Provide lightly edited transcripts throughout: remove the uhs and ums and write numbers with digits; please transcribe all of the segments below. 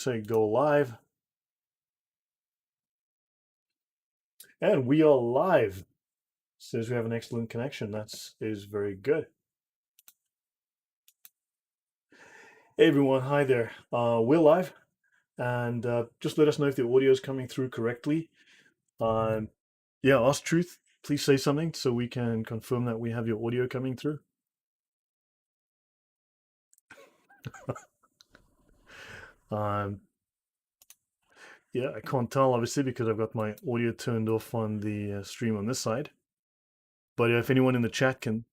Say go live. And we are live. Says we have an excellent connection. That is very good. Hey everyone, hi there. We're live, and just let us know if the audio is coming through correctly. Yeah, ASK Truth, please say something so we can confirm that we have your audio coming through. Yeah, I can't tell obviously because I've got my audio turned off on the stream on this side. But if anyone in the chat can,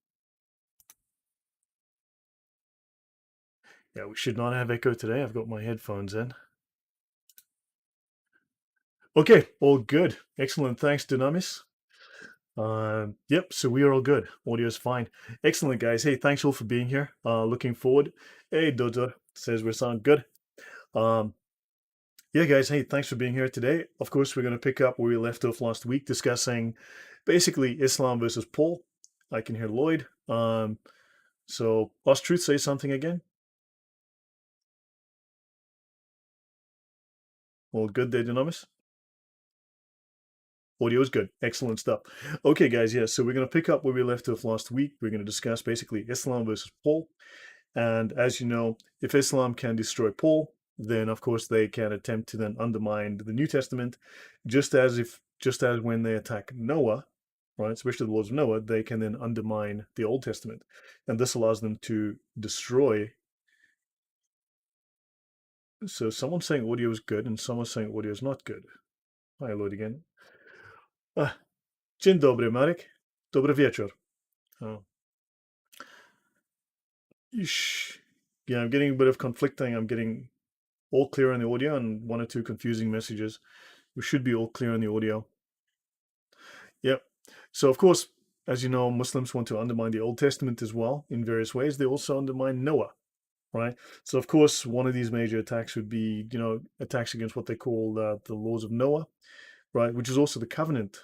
yeah, we should not have echo today. I've got my headphones in. Okay, all good. Excellent. Thanks, Dynamis. Yep, so we are all good. Audio is fine. Excellent, guys. Hey, thanks all for being here. Looking forward. Hey, Dodo says we sound good. Yeah, guys. Hey, thanks for being here today. Of course, we're going to pick up where we left off last week, discussing basically Islam versus Paul. I can hear Lloyd. So, ASK Truth, say something again. All good there, Dynamis? Audio is good. Excellent stuff. Okay, guys. Yeah, so we're going to pick up where we left off last week. We're going to discuss basically Islam versus Paul. And as you know, if Islam can destroy Paul, then of course they can attempt to then undermine the New Testament, just as when they attack Noah, right, especially the laws of Noah, they can then undermine the Old Testament. And this allows them to destroy. So someone's saying audio is good and someone's saying audio is not good. Hi, Lloyd again. Dzień dobry, Marek. Dobry wieczór. Oh. Yeah, I'm getting a bit of conflicting. I'm getting all clear on the audio and one or two confusing messages. We should be all clear on the audio. Yep. So, of course, as you know, Muslims want to undermine the Old Testament as well in various ways. They also undermine Noah, right? So, of course, one of these major attacks would be, attacks against what they call the laws of Noah, right? Which is also the covenant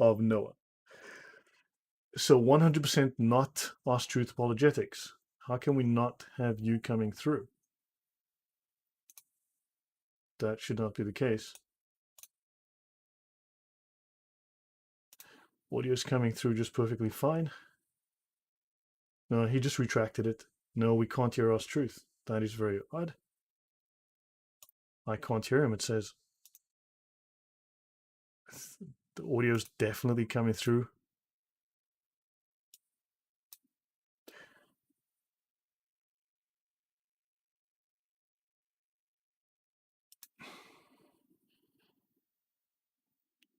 of Noah. So 100% not ASK Truth Apologetics. How can we not have you coming through? That should not be the case. Audio is coming through just perfectly fine. No, he just retracted it. No, we can't hear ASK Truth. That is very odd. I can't hear him, it says. The audio is definitely coming through.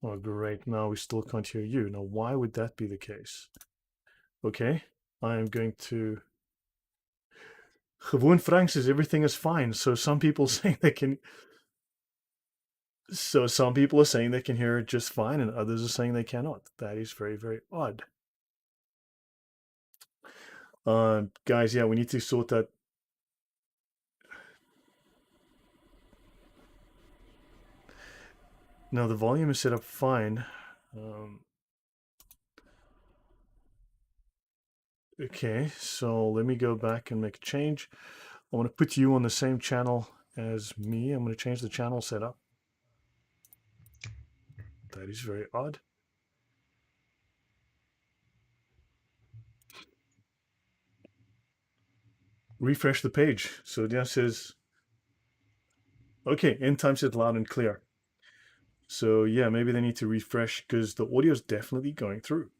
Oh, great. Now we still can't hear you. Now, why would that be the case? Okay, I am going to... Gewoon Frank says everything is fine. So some people saying they can... So some people are saying they can hear it just fine and others are saying they cannot. That is very, very odd. Guys, yeah, we need to sort that. Now the volume is set up fine. Okay, so let me go back and make a change. I want to put you on the same channel as me. I'm going to change the channel setup. That is very odd. Refresh the page. So that says, okay, end time says loud and clear. So yeah, maybe they need to refresh because the audio is definitely going through.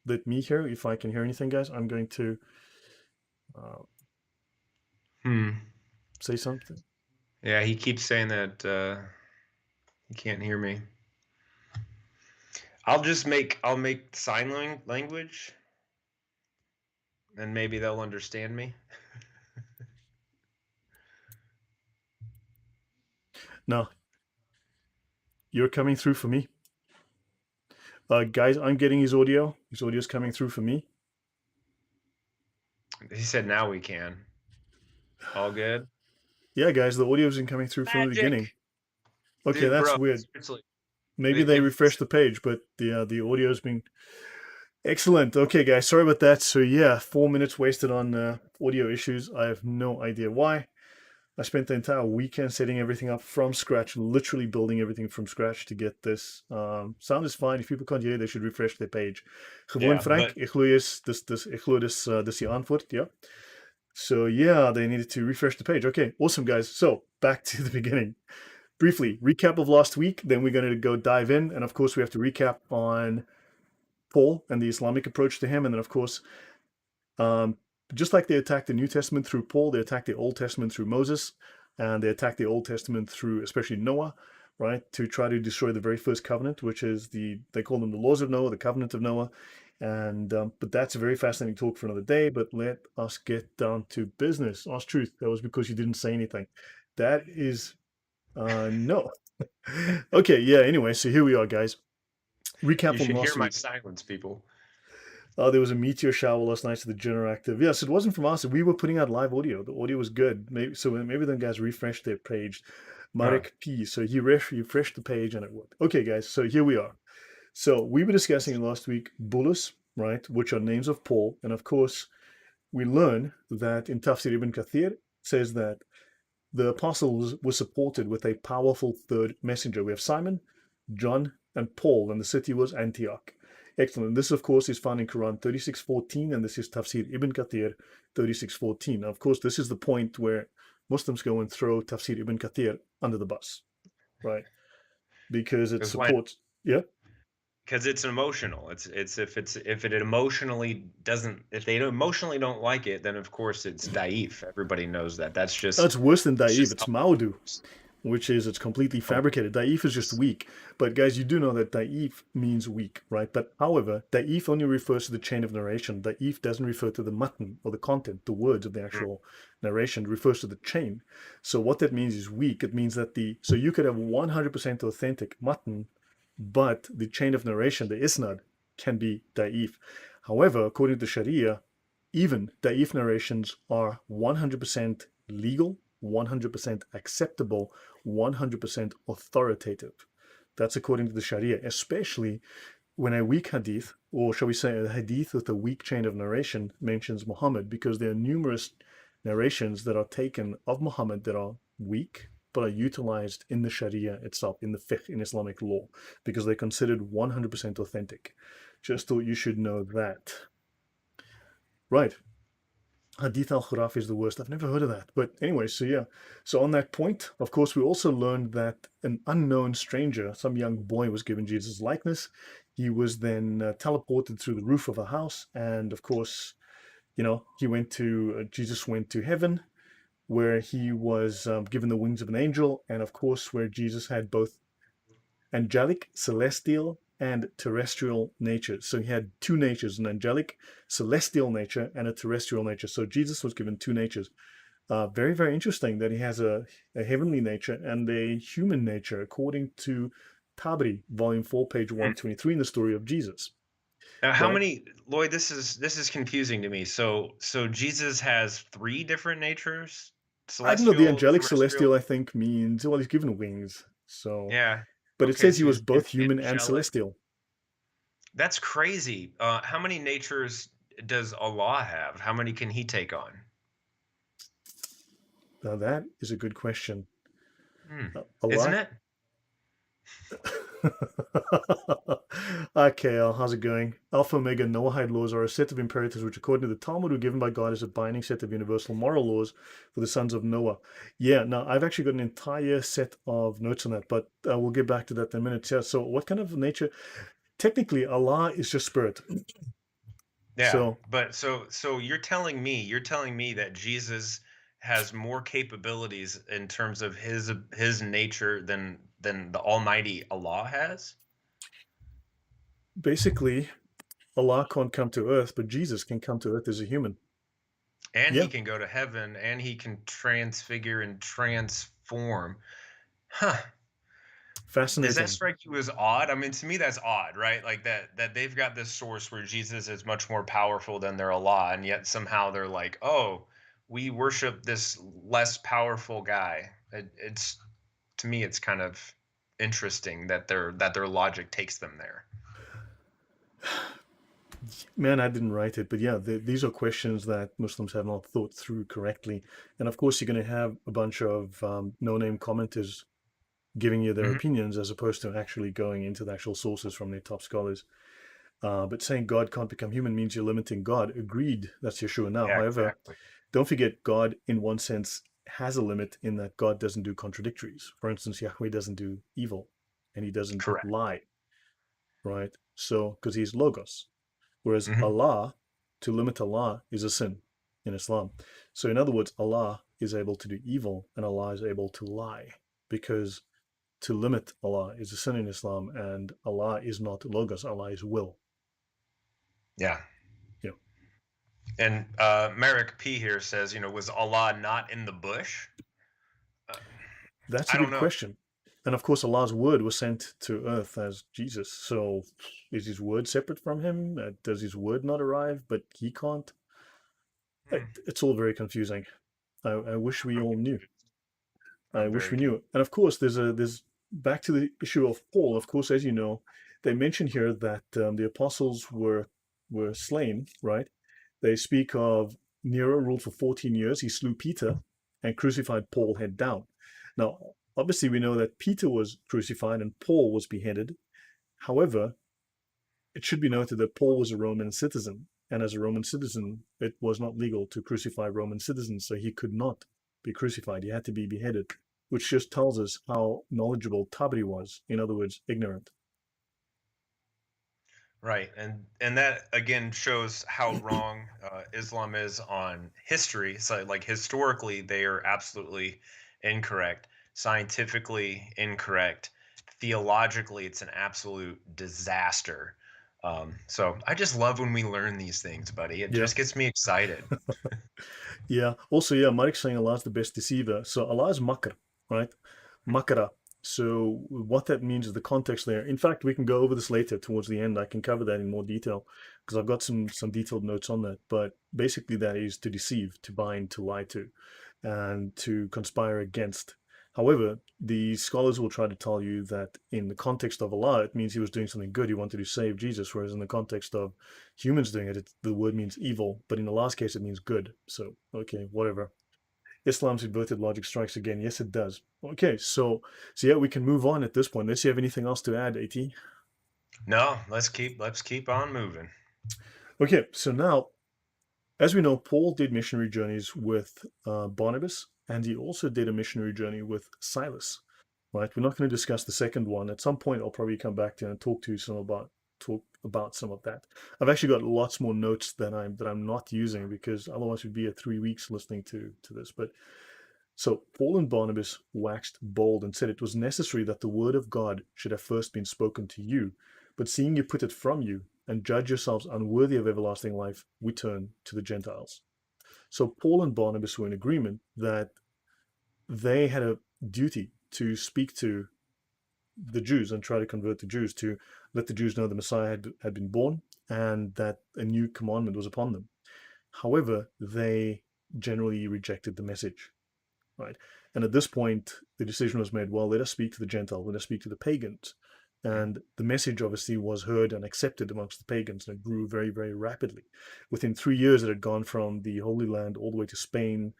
Let me hear if I can hear anything, guys. I'm going to say something. Yeah, he keeps saying that he can't hear me. I'll make sign language, and maybe they'll understand me. No, you're coming through for me. Guys, I'm getting his audio. His audio is coming through for me. He said now we can. All good? Yeah, guys, the audio isn't coming through from the beginning. Okay, dude, that's bro, weird. Seriously. Maybe they refreshed the page, but the audio's been... Excellent. Okay, guys, sorry about that. So yeah, 4 minutes wasted on audio issues. I have no idea why. I spent the entire weekend setting everything up from scratch, literally building everything from scratch to get this. Sound is fine. If people can't hear, they should refresh their page. Gewoon Yeah, Frank, but ik glo is ek glo dis die antwoord, yeah. So yeah, they needed to refresh the page. Okay, awesome guys. So back to the beginning. Briefly, recap of last week, then we're going to go dive in, and of course we have to recap on Paul and the Islamic approach to him, and then of course um, just like they attacked the New Testament through Paul, they attacked the Old Testament through Moses, and they attacked the Old Testament through especially Noah, right, to try to destroy the very first covenant, which is they call them the laws of Noah, the covenant of Noah. And but that's a very fascinating talk for another day. But let us get down to business. Ask Truth. That was because you didn't say anything. That is no. Okay, yeah. Anyway, so here we are, guys. Recap you from should hear last my week. silence, people. There was a meteor shower last night to the Generative. Yes, it wasn't from us. We were putting out live audio. The audio was good. Maybe then guys refreshed their page. Huh. Marek P. So he refreshed the page and it worked. Okay, guys. So here we are. So we were discussing last week Bulus, right, which are names of Paul, and of course we learn that in Tafsir ibn Kathir says that the apostles were supported with a powerful third messenger. We have Simon, John, and Paul, and the city was Antioch. Excellent. This, of course, is found in Quran 36:14, and this is Tafsir ibn Kathir 36:14. Now, of course, this is the point where Muslims go and throw Tafsir ibn Kathir under the bus, right? Because it Because why? supports, yeah, Because it's emotional. It's if it emotionally doesn't, if they emotionally don't like it, then of course it's daif. Everybody knows that. that's worse than That's Da'if. just It's how Maudu, it goes. which is it's completely Oh, fabricated. Da'if is just weak. But guys, you do know that da'if means weak, right? But however, da'if only refers to the chain of narration. Da'if doesn't refer to the mutton or the content, the words of the mm, actual narration. It refers to the chain. So what that means is weak. It means that so you could have 100% authentic mutton, but the chain of narration, the isnad, can be da'if. However, according to Sharia, even da'if narrations are 100% legal, 100% acceptable, 100% authoritative. That's according to the Sharia, especially when a weak hadith, or shall we say a hadith with a weak chain of narration, mentions Muhammad, because there are numerous narrations that are taken of Muhammad that are weak, but are utilized in the Sharia itself, in the fiqh, in Islamic law, because they're considered 100% authentic. Just thought you should know that. Right. Hadith al-Khuraf is the worst. I've never heard of that. But anyway, so yeah. So on that point, of course, we also learned that an unknown stranger, some young boy, was given Jesus' likeness. He was then teleported through the roof of a house. And of course, Jesus went to heaven where he was given the wings of an angel. And of course, where Jesus had both angelic, celestial, and terrestrial natures. So he had two natures, an angelic, celestial nature, and a terrestrial nature. So Jesus was given two natures. Very, very interesting that he has a heavenly nature and a human nature, according to Tabri, volume 4, page mm. 123, in the story of Jesus, Now, how right? many, Lloyd? This is confusing to me. So Jesus has three different natures: I don't know, the celestial, angelic celestial, terrestrial. I think, means, well, he's given wings. So, Yeah. but it Okay, says he so was he's both human and angelic. celestial. That's crazy. How many natures does Allah have? How many can he take on? Now, that is a good question. Hmm. A Isn't lot. it? Okay, Al, how's it going? Alpha, Omega, Noahide laws are a set of imperatives which, according to the Talmud, were given by God as a binding set of universal moral laws for the sons of Noah. Yeah, now I've actually got an entire set of notes on that, but we'll get back to that in a minute. Yeah, so what kind of nature? Technically, Allah is just spirit. Yeah, So but so you're telling me that Jesus has more capabilities in terms of his nature than the Almighty Allah has, basically, Allah can't come to earth, but Jesus can come to earth as a human. and he Yeah, can go to heaven, and he can transfigure and transform. Huh. Does that fascinating. strike you as odd? I mean, to me, that's odd, right? Like that they've got this source where Jesus is much more powerful than their Allah, and yet somehow they're like, oh, we worship this less powerful guy. It's to me, it's kind of interesting that their logic takes them there. Man, I didn't write it, but yeah, these are questions that Muslims have not thought through correctly. And of course, you're going to have a bunch of no-name commenters giving you their Hmm. opinions as opposed to actually going into the actual sources from their top scholars. But saying God can't become human means you're limiting God. Agreed, that's Yeshua now. Yeah, However, exactly. don't forget, God, in one sense, has a limit in that God doesn't do contradictories. For instance, Yahweh doesn't do evil and he doesn't Correct. lie, right? So, because he's Logos. Whereas Hmm. Allah, to limit Allah, is a sin in Islam. So, in other words, Allah is able to do evil and Allah is able to lie because to limit Allah is a sin in Islam and Allah is not Logos, Allah is will. Yeah. Yeah. And Merrick P here says, was Allah not in the bush? Uh, That's I a don't good know. question. And of course, Allah's word was sent to earth as Jesus. So is his word separate from him? Does his word not arrive, but he can't? Hmm. It's all very confusing. I wish we I'm all knew. confused. I I'm wish very we knew. And of course, there's back to the issue of Paul. Of course, as you know, they mention here that the apostles were slain. Right? They speak of Nero ruled for 14 years. He slew Peter and crucified Paul head down. Now, obviously, we know that Peter was crucified and Paul was beheaded. However, it should be noted that Paul was a Roman citizen, and as a Roman citizen, it was not legal to crucify Roman citizens, so he could not be crucified. He had to be beheaded, which just tells us how knowledgeable Tabari was. In other words, ignorant. Right, and that again shows how wrong Islam is on history. So, like historically, they are absolutely incorrect. Scientifically incorrect. Theologically, it's an absolute disaster. So I just love when we learn these things, buddy. It Yeah. just gets me excited. Yeah. Also, yeah, Malik's saying Allah's the best deceiver. So Allah is makr, right? Makara. So what that means is the context there. In fact, we can go over this later towards the end. I can cover that in more detail because I've got some detailed notes on that. But basically, that is to deceive, to bind, to lie to, and to conspire against. However, the scholars will try to tell you that in the context of Allah, it means he was doing something good. He wanted to save Jesus, whereas in the context of humans doing it, the word means evil. But in the last case, it means good. So, okay, whatever. Islam's inverted logic strikes again. Yes, it does. Okay, so yeah, we can move on at this point. Unless you have anything else to add, At. No, let's keep on moving. Okay, so now, as we know, Paul did missionary journeys with Barnabas, and he also did a missionary journey with Silas. Right, we're not going to discuss the second one. At some point, I'll probably come back to and talk about some of that. I've actually got lots more notes that I'm not using because otherwise we'd be at 3 weeks listening to this. But so Paul and Barnabas waxed bold and said it was necessary that the word of God should have first been spoken to you. But seeing you put it from you and judge yourselves unworthy of everlasting life, we turn to the Gentiles. So Paul and Barnabas were in agreement that they had a duty to speak to the Jews and try to convert the Jews, to let the Jews know the Messiah had been born and that a new commandment was upon them. However, they generally rejected the message. Right. And at this point, the decision was made, well, let us speak to the Gentiles, let us speak to the pagans. And the message obviously was heard and accepted amongst the pagans, and it grew very, very rapidly. Within 3 years, it had gone from the Holy Land all the way to Spain,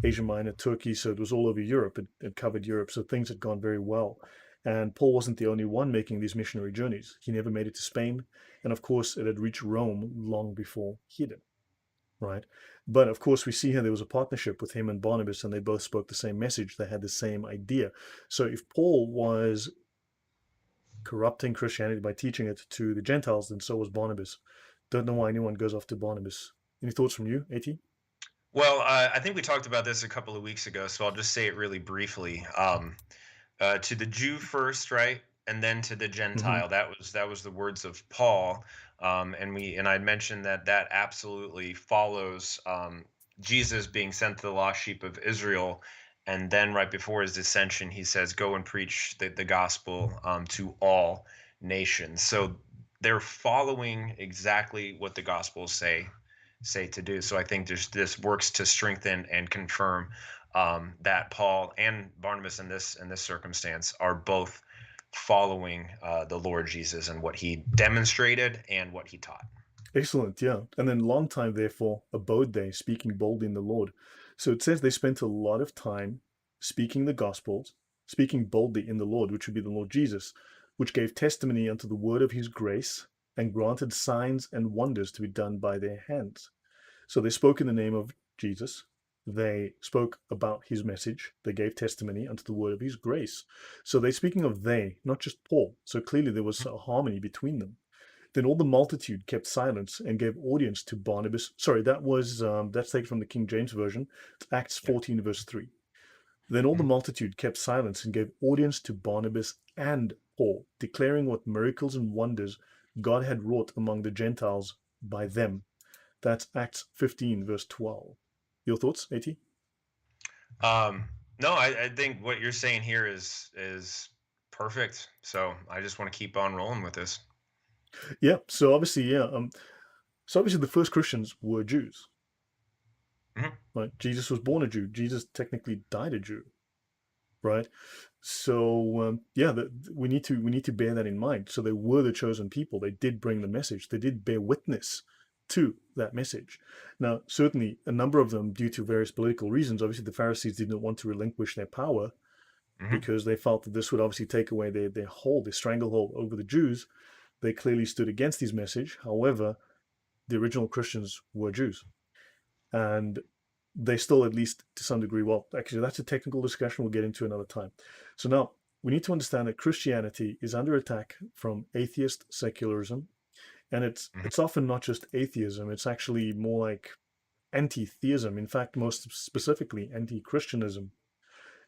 Asia Minor, Turkey. So it was all over Europe. It covered Europe. So things had gone very well. And Paul wasn't the only one making these missionary journeys. He never made it to Spain. And of course, it had reached Rome long before he did. Right. But of course, we see here there was a partnership with him and Barnabas, and they both spoke the same message. They had the same idea. So if Paul was corrupting Christianity by teaching it to the Gentiles, then so was Barnabas. Don't know why anyone goes after Barnabas. Any thoughts from you, At? Well, I think we talked about this a couple of weeks ago, so I'll just say it really briefly. To the Jew first, right, and then to the Mm-hmm. Gentile. That was the words of Paul, and I mentioned that absolutely follows Jesus being sent to the lost sheep of Israel, and then right before his ascension, he says, "Go and preach the gospel to all nations." So they're following exactly what the gospels say to do. So I think this works to strengthen and confirm that Paul and Barnabas in this circumstance are both following the Lord Jesus and what he demonstrated and what he taught. Excellent, yeah. And then long time, therefore, abode they, speaking boldly in the Lord. So it says they spent a lot of time speaking the Gospels, speaking boldly in the Lord, which would be the Lord Jesus, which gave testimony unto the word of his grace and granted signs and wonders to be done by their hands. So they spoke in the name of Jesus. They spoke about his message. They gave testimony unto the word of his grace. So they're speaking of they, not just Paul. So clearly there was a harmony between them. Then all the multitude kept silence and gave audience to Barnabas. Sorry, that's taken from the King James Version. It's Acts Yeah. 14, verse 3. Then all the Mhm. multitude kept silence and gave audience to Barnabas and Paul, declaring what miracles and wonders God had wrought among the Gentiles by them. That's Acts 15, verse 12. Your thoughts, AT? No, I think what you're saying here is perfect. So I just want to keep on rolling with this. Yeah. So obviously, yeah. So obviously, the first Christians were Jews, Mhm. right? Jesus was born a Jew. Jesus technically died a Jew, right? So yeah, we need to bear that in mind. So they were the chosen people. They did bring the message. They did bear witness to that message. Now, certainly, a number of them, due to various political reasons, obviously the Pharisees didn't want to relinquish their power Mhm. because they felt that this would obviously take away their hold, their stranglehold over the Jews. They clearly stood against his message. However, the original Christians were Jews, and they still, at least to some degree, well, actually, that's a technical discussion we'll get into another time. So now we need to understand that Christianity is under attack from atheist secularism, and it's Mhm. it's often not just atheism; it's actually more like anti-theism. In fact, most specifically, anti-Christianism.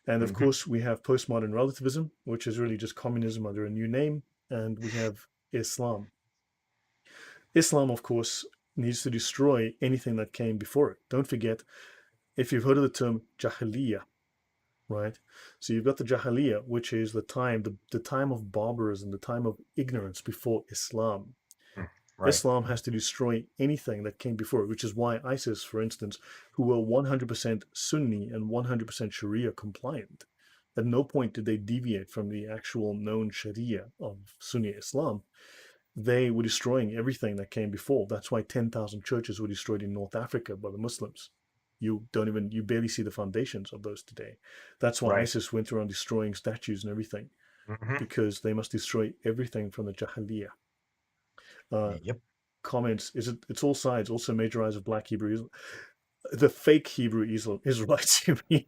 And of Mhm. course, we have postmodern relativism, which is really just communism under a new name, and we have Islam. Islam, of course, needs to destroy anything that came before it. Don't forget, if you've heard of the term Jahiliyyah, right? So you've got the Jahiliyyah, which is the time of barbarism, the time of ignorance before Islam. Mm. Right. Islam has to destroy anything that came before it, which is why ISIS, for instance, who were 100% Sunni and 100% Sharia compliant, at no point did they deviate from the actual known Sharia of Sunni Islam. They were destroying everything that came before. That's why 10,000 churches were destroyed in North Africa by the Muslims. You barely see the foundations of those today. That's why Right. ISIS went around destroying statues and everything, Mhm. because they must destroy everything from the Jahiliyyah. Uh, Yep. Comments, it's all sides, also major eyes of black Hebrew, the fake Hebrew Israelites, you mean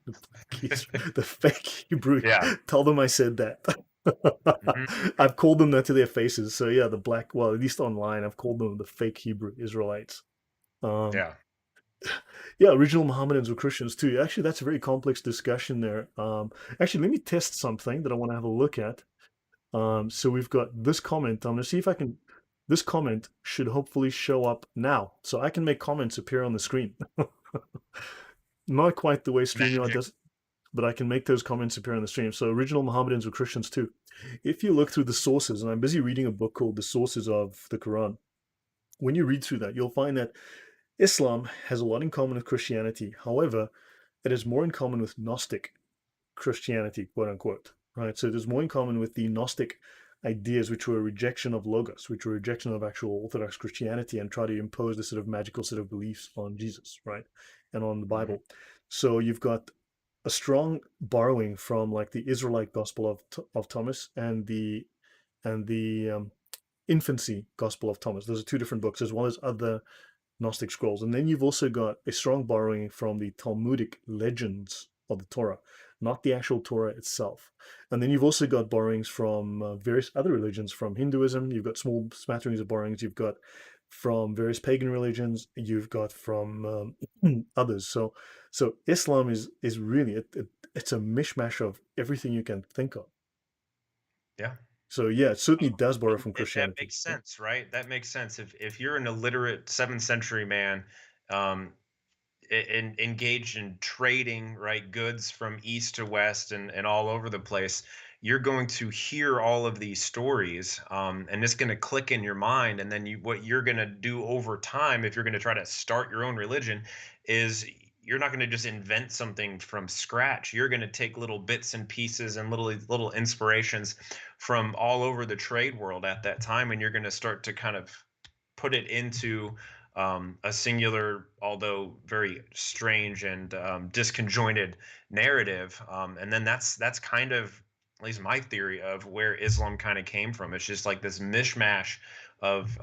the fake Hebrew, Yeah. tell them I said that. Mhm. I've called them that to their faces. So yeah, the black, well, at least online, I've called them the fake Hebrew Israelites. Um, Yeah. yeah, original Mohammedans were Christians too. Actually, that's a very complex discussion there. Actually, let me test something that I want to have a look at. So we've got this comment. I'm going to see if I can. This comment should hopefully show up now, so I can make comments appear on the screen. Not quite the way StreamYard Magic. does, but I can make those comments appear on the stream. So original Mohammedans were Christians too. If you look through the sources, and I'm busy reading a book called The Sources of the Quran, when you read through that, you'll find that Islam has a lot in common with Christianity. However, it has more in common with Gnostic Christianity, quote unquote, right? So there's more in common with the Gnostic ideas, which were a rejection of Logos, which were a rejection of actual Orthodox Christianity and try to impose this sort of magical set of beliefs on Jesus, right? And on the Mhm. Bible. So you've got a strong borrowing from like the Israelite Gospel of Thomas and the infancy Gospel of Thomas. Those are two different books, as well as other Gnostic scrolls. And then you've also got a strong borrowing from the Talmudic legends of the Torah, not the actual Torah itself. And then you've also got borrowings from various other religions, from Hinduism. You've got small smatterings of borrowings. You've got from various pagan religions. You've got from others. So Islam is really it's a mishmash of everything you can think of. Yeah. So yeah, it certainly Oh, does borrow I mean, from that Christianity. makes Yeah. sense, right? That makes sense. If you're an illiterate 7th century man, um, engaged in trading right goods from east to west and all over the place, you're going to hear all of these stories, and it's going to click in your mind, and then what you're going to do over time, if you're going to try to start your own religion, is you're not going to just invent something from scratch. You're going to take little bits and pieces and little inspirations from all over the trade world at that time, and you're going to start to kind of put it into a singular, although very strange and disconjointed narrative. And then that's kind of, at least my theory of where Islam kind of came from. It's just like this mishmash of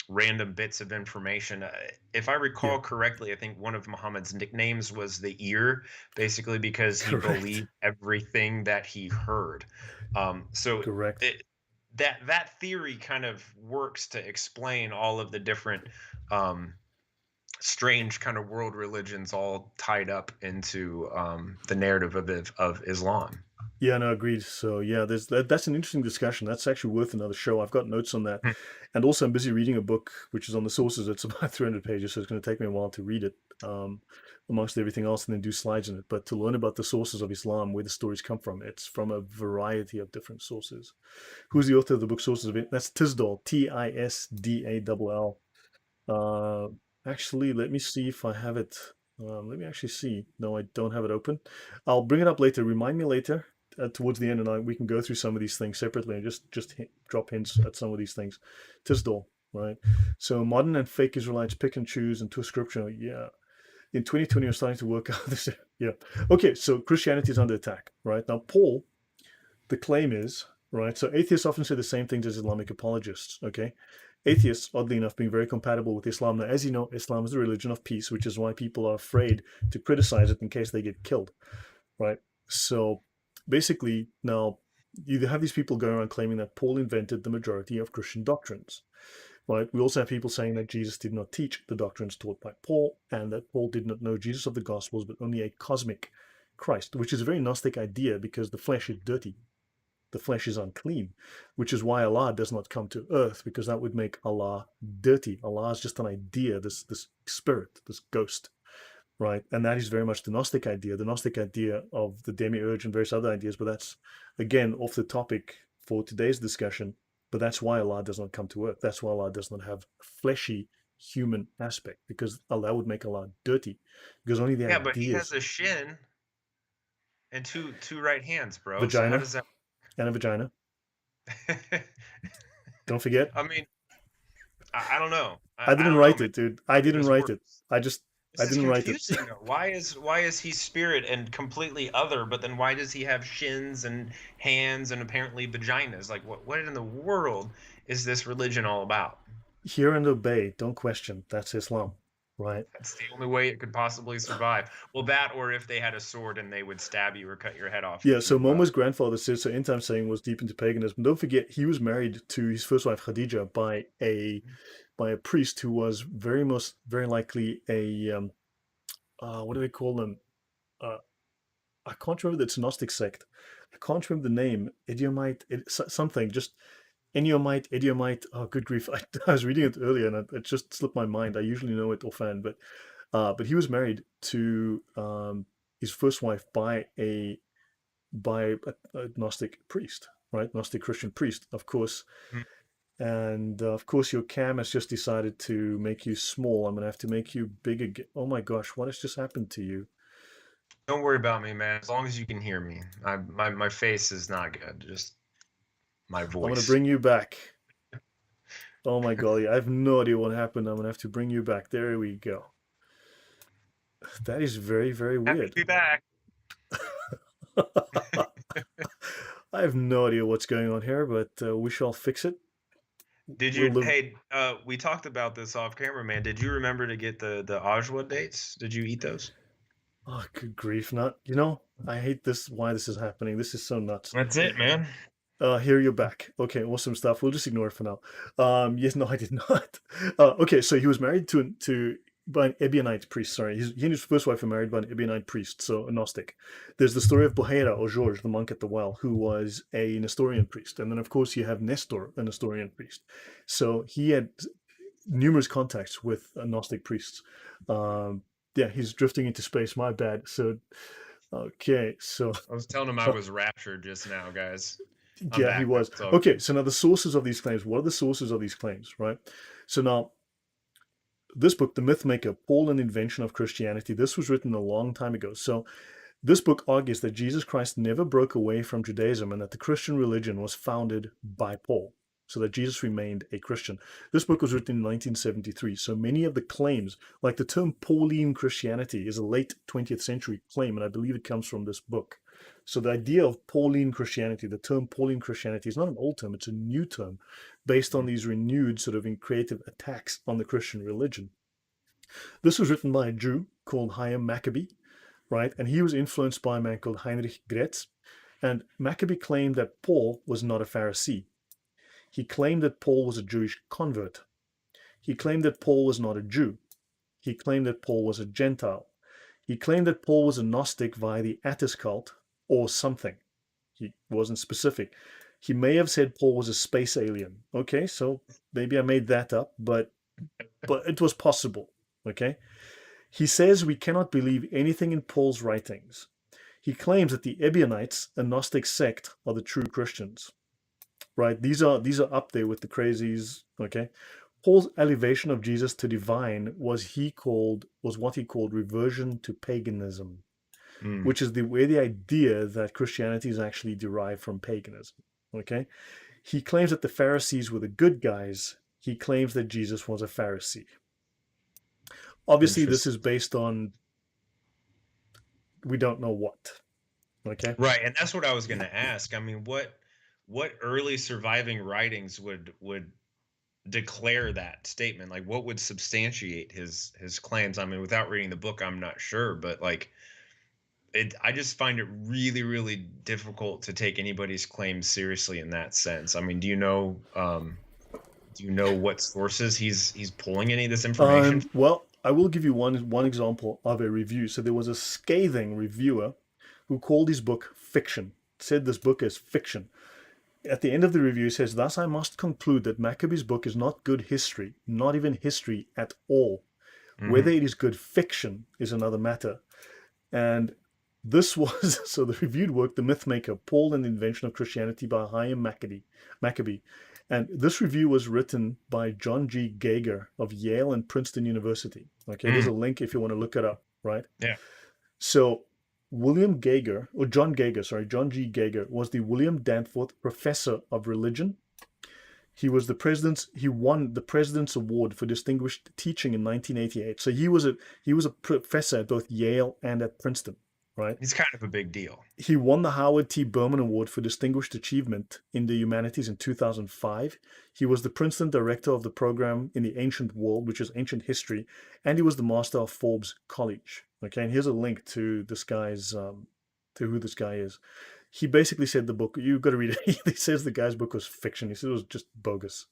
random bits of information. If I Yeah, recall correctly, I think one of Muhammad's nicknames was the ear, basically because he correct, believed everything that he heard. So correct. it, that theory kind of works to explain all of the different um, strange kind of world religions all tied up into the narrative of Islam. Yeah, no, agreed. So yeah, that's an interesting discussion. That's actually worth another show. I've got notes on that, Hmm. and also I'm busy reading a book which is on the sources. It's about 300 pages, so it's going to take me a while to read it, amongst everything else, and then do slides in it. But to learn about the sources of Islam, where the stories come from, it's from a variety of different sources. Who's the author of the book Sources of It? That's Tisdall, Tisdall. Uh, Actually, let me see if I have it. Let me actually see. No, I don't have it open. I'll bring it up later. Remind me later, towards the end, and we can go through some of these things separately and just drop hints at some of these things. Tisdall, right? So modern and fake Israelites pick and choose and twist scripture. Yeah. In 2020, we're starting to work out this. Yeah. Okay, so Christianity is under attack, right? Now, Paul, the claim is, right? So atheists often say the same things as Islamic apologists, okay? Atheists, oddly enough, being very compatible with Islam. Now, as you know, Islam is the religion of peace, which is why people are afraid to criticize it in case they get killed, right? So basically, now you have these people going around claiming that Paul invented the majority of Christian doctrines, right? We also have people saying that Jesus did not teach the doctrines taught by Paul and that Paul did not know Jesus of the Gospels, but only a cosmic Christ, which is a very Gnostic idea because the flesh is dirty, the flesh is unclean, which is why Allah does not come to earth, because that would make Allah dirty. Allah is just an idea, this spirit, this ghost, right? And that is very much the Gnostic idea of the demiurge and various other ideas. But that's again off the topic for today's discussion. But that's why Allah does not come to earth. That's why Allah does not have a fleshy human aspect, because Allah would make Allah dirty, because only the Yeah, but he has ideas, a shin and two right hands, bro. So how vagina does that? and a vagina. Don't forget, I mean, I don't know. I I didn't don't know, write man. it, dude. I Way didn't this write it. works. I just I This is didn't write it. confusing though. Why is he spirit and completely other, but then why does he have shins and hands and apparently vaginas? Like what in the world is this religion all about? Hear and obey. Don't question. That's Islam, right? That's the only way it could possibly survive. Well, that or if they had a sword and they would stab you or cut your head off Yeah. if So you Moma's grandfather says so. End time saying was deep into paganism. Don't forget, he was married to his first wife Khadija by a priest who was very likely a what do they call them? Uh, I can't remember. It's a Gnostic sect. I can't remember the name. Idiomite, something. Just Eniomite, Idiomite. Oh, good grief! I was reading it earlier and it just slipped my mind. I usually know it offhand, but he was married to his first wife by a Gnostic priest, right? Gnostic Christian priest, of course. Mhm. And of course, your cam has just decided to make you small. I'm gonna have to make you big again. Oh my gosh, what has just happened to you? Don't worry about me, man. As long as you can hear me. My face is not good. Just my I'm gonna voice. bring you back. Oh my golly, I have no idea what happened. I'm gonna have to bring you back. There we go. That is very, very Happy to weird. be back. I have no idea what's going on here, but we shall fix it. Did We'll you? live. Hey, we talked about this off camera, man. Did you remember to get the Ajwa dates? Did you eat those? Oh, good grief! Not, you know, I hate this. Why this is happening? This is so nuts. That's it, man. Here you're back. Okay, awesome stuff. We'll just ignore it for now. Yes, no, I did not. Okay, so he was married to by an Ebionite priest. Sorry, he and his first wife were married by an Ebionite priest, so a Gnostic. There's the story of Boheira or George, the monk at the well, who was a Nestorian priest, and then of course you have Nestor, a Nestorian priest. So he had numerous contacts with Gnostic priests. Um, yeah, he's drifting into space. My bad. So okay, so I was telling him I uh, was raptured just now, guys. I'm yeah, he back now. was. It's all Okay, good. so now the sources of these claims. What are the sources of these claims, right? So now, this book, The Mythmaker, Paul, an Invention of Christianity, this was written a long time ago. So this book argues that Jesus Christ never broke away from Judaism and that the Christian religion was founded by Paul. so that Jesus remained a Christian. This book was written in 1973, so many of the claims, like the term Pauline Christianity, is a late 20th century claim, and I believe it comes from this book. So the idea of Pauline Christianity, the term Pauline Christianity, is not an old term, it's a new term based on these renewed sort of creative attacks on the Christian religion. This was written by a Jew called Chaim Maccabee, right? And he was influenced by a man called Heinrich Gretz. And Maccabee claimed that Paul was not a Pharisee. He claimed that Paul was a Jewish convert. He claimed that Paul was not a Jew. He claimed that Paul was a Gentile. He claimed that Paul was a Gnostic via the Attis cult or something. He wasn't specific. He may have said Paul was a space alien. Okay, so maybe I made that up, but it was possible. Okay. He says we cannot believe anything in Paul's writings. He claims that the Ebionites, a Gnostic sect, are the true Christians. Right? These are up there with the crazies. Okay. Paul's elevation of Jesus to divine was what he called reversion to paganism, Mm. which is the idea that Christianity is actually derived from paganism. Okay. He claims that the Pharisees were the good guys. He claims that Jesus was a Pharisee. Obviously, this Interesting. is based on we don't know what. Okay. Right, and that's what I was going to ask. I mean, what early surviving writings would declare that statement? Like, what would substantiate his claims? I mean, without reading the book, I'm not sure, but like, I just find it really, really difficult to take anybody's claims seriously in that sense. I mean, do you know what sources he's pulling any of this information from? Well, I will give you one example of a review. So there was a scathing reviewer who called his book fiction. Said this book is fiction. At the end of the review, he says, "Thus I must conclude that Maccabee's book is not good history, not even history at all. Whether Mhm. it is good fiction is another matter." And this was so the reviewed work, The Mythmaker, Paul and the Invention of Christianity by Chaim Maccabee. And this review was written by John G. Gager of Yale and Princeton University. Okay, there's a Mm. link if you want to look it up, right? Yeah. So William Gager, or John Gager, sorry, John G. Gager was the William Danforth Professor of Religion. He won the President's Award for Distinguished Teaching in 1988. So he was a professor at both Yale and at Princeton, right? He's kind of a big deal. He won the Howard T. Berman Award for Distinguished Achievement in the Humanities in 2005. He was the Princeton Director of the program in the Ancient World, which is ancient history, and he was the Master of Forbes College. Okay, and here's a link to this guy's to who this guy is. He basically said the book. You've got to read it. He says the guy's book was fiction. He said it was just bogus.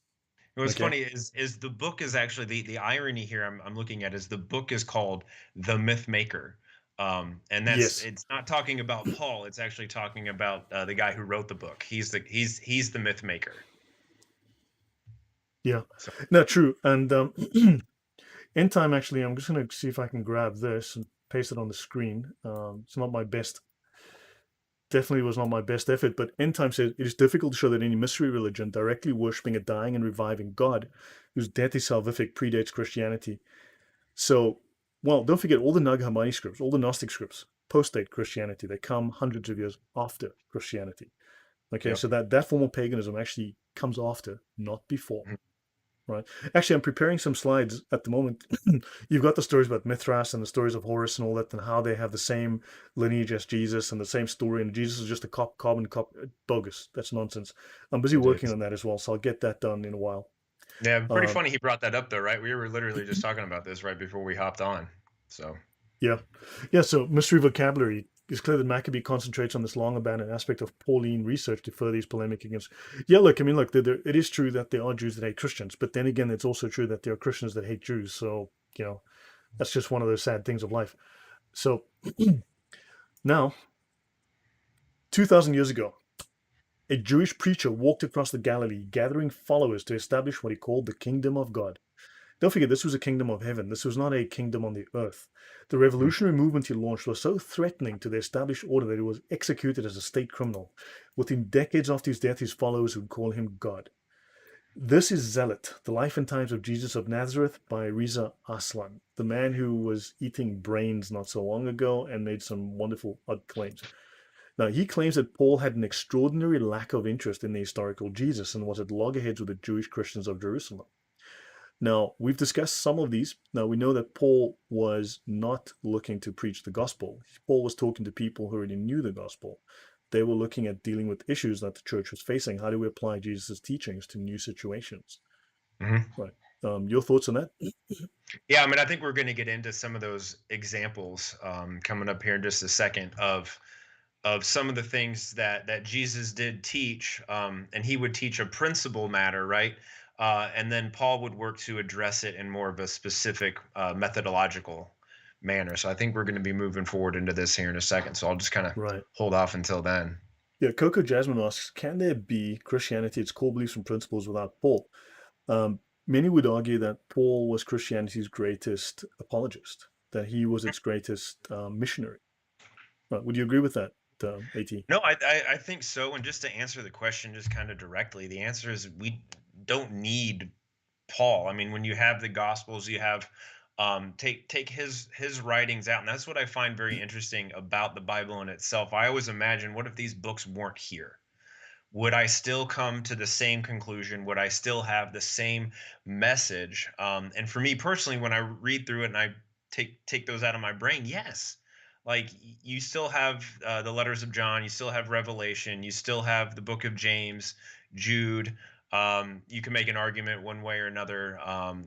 What's Okay. funny is the book is actually the irony here I'm looking at is the book is called The Myth Maker. And Yes. it's not talking about Paul, it's actually talking about the guy who wrote the book. He's the myth maker. Yeah. So No, true. And end time, actually, I'm just going to see if I can grab this and paste it on the screen. It's not my best, definitely was not my best effort, but end time says it is difficult to show that any mystery religion directly worshipping a dying and reviving God whose death is salvific predates Christianity. So, well, don't forget all the Nag Hammadi scripts, all the Gnostic scripts postdate Christianity. They come hundreds of years after Christianity. Okay, yep. so that form of paganism actually comes after, not before. Mhm. Right. Actually, I'm preparing some slides at the moment. You've got the stories about Mithras and the stories of Horus and all that, and how they have the same lineage as Jesus and the same story, and Jesus is just a carbon copy. Bogus. That's nonsense. I'm busy It working is. on that as well, so I'll get that done in a while. Yeah, pretty Um, funny he brought that up though, right? We were literally just talking about this right before we hopped on. So yeah, yeah. So mystery vocabulary. It's clear that Maccabee concentrates on this long abandoned aspect of Pauline research to further his polemic against. Yeah, look, I mean, look, it is true that there are Jews that hate Christians, but then again, it's also true that there are Christians that hate Jews. So, that's just one of those sad things of life. So now, 2,000 years ago, a Jewish preacher walked across the Galilee, gathering followers to establish what he called the kingdom of God. Don't forget, this was a kingdom of heaven. This was not a kingdom on the earth. The mhm. revolutionary movement he launched was so threatening to the established order that he was executed as a state criminal. Within decades after his death, his followers would call him God. This is Zealot, The Life and Times of Jesus of Nazareth by Reza Aslan, the man who was eating brains not so long ago and made some wonderful odd claims. Now, he claims that Paul had an extraordinary lack of interest in the historical Jesus and was at loggerheads with the Jewish Christians of Jerusalem. Now, we've discussed some of these. Now, we know that Paul was not looking to preach the gospel. Paul was talking to people who already knew the gospel. They were looking at dealing with issues that the church was facing. How do we apply Jesus' teachings to new situations? Mhm. Right. Your thoughts on that? Yeah, I mean, I think we're going to get into some of those examples coming up here in just a second of some of the things that Jesus did teach, and he would teach a principle matter, right? And then Paul would work to address it in more of a specific methodological manner. So I think we're going to be moving forward into this here in a second. So I'll just kind of Right. hold off until then. Yeah, Coco Jasmine asks, can there be Christianity, its core beliefs and principles without Paul? Many would argue that Paul was Christianity's greatest apologist, that he was its greatest missionary. Would you agree with that, AT? No, I think so. And just to answer the question just kind of directly, the answer is we don't need Paul. I mean, when you have the Gospels, you have take his writings out, and that's what I find very interesting about the Bible in itself. I always imagine, what if these books weren't here? Would I still come to the same conclusion? Would I still have the same message? And for me personally, when I read through it and I take those out of my brain, yes. Like you still have the letters of John, you still have Revelation, you still have the book of James, Jude. You can make an argument one way or another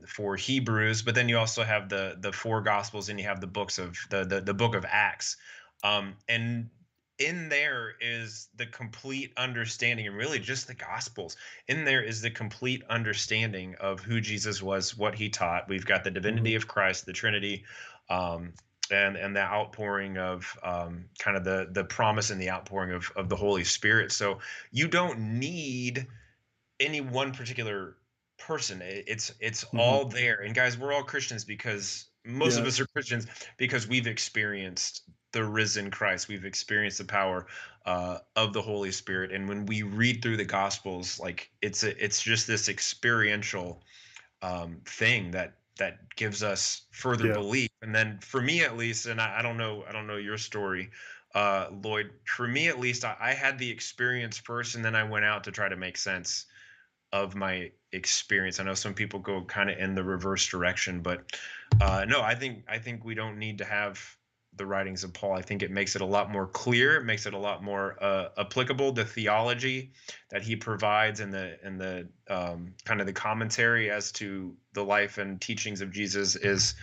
for Hebrews, but then you also have the four Gospels, and you have the books of the book of Acts. And in there is the complete understanding, and really just the gospels. In there is the complete understanding of who Jesus was, what he taught. We've got the Mm-hmm. divinity of Christ, the Trinity, um, and the outpouring of kind of the promise and the outpouring of the Holy Spirit. So you don't need any one particular person. It's Mm-hmm. all there. And guys, we're all Christians because most of Yeah, us are Christians because we've experienced the risen Christ. We've experienced the power of the Holy Spirit. And when we read through the Gospels, like it's just this experiential thing that gives us further yeah. belief. And then for me at least, and I don't know your story, Lloyd. For me at least, I had the experience first, and then I went out to try to make sense of my experience. I know some people go kind of in the reverse direction, but no, I think we don't need to have the writings of Paul. I think it makes it a lot more clear. It makes it a lot more applicable. The theology that he provides, and the kind of the commentary as to the life and teachings of Jesus is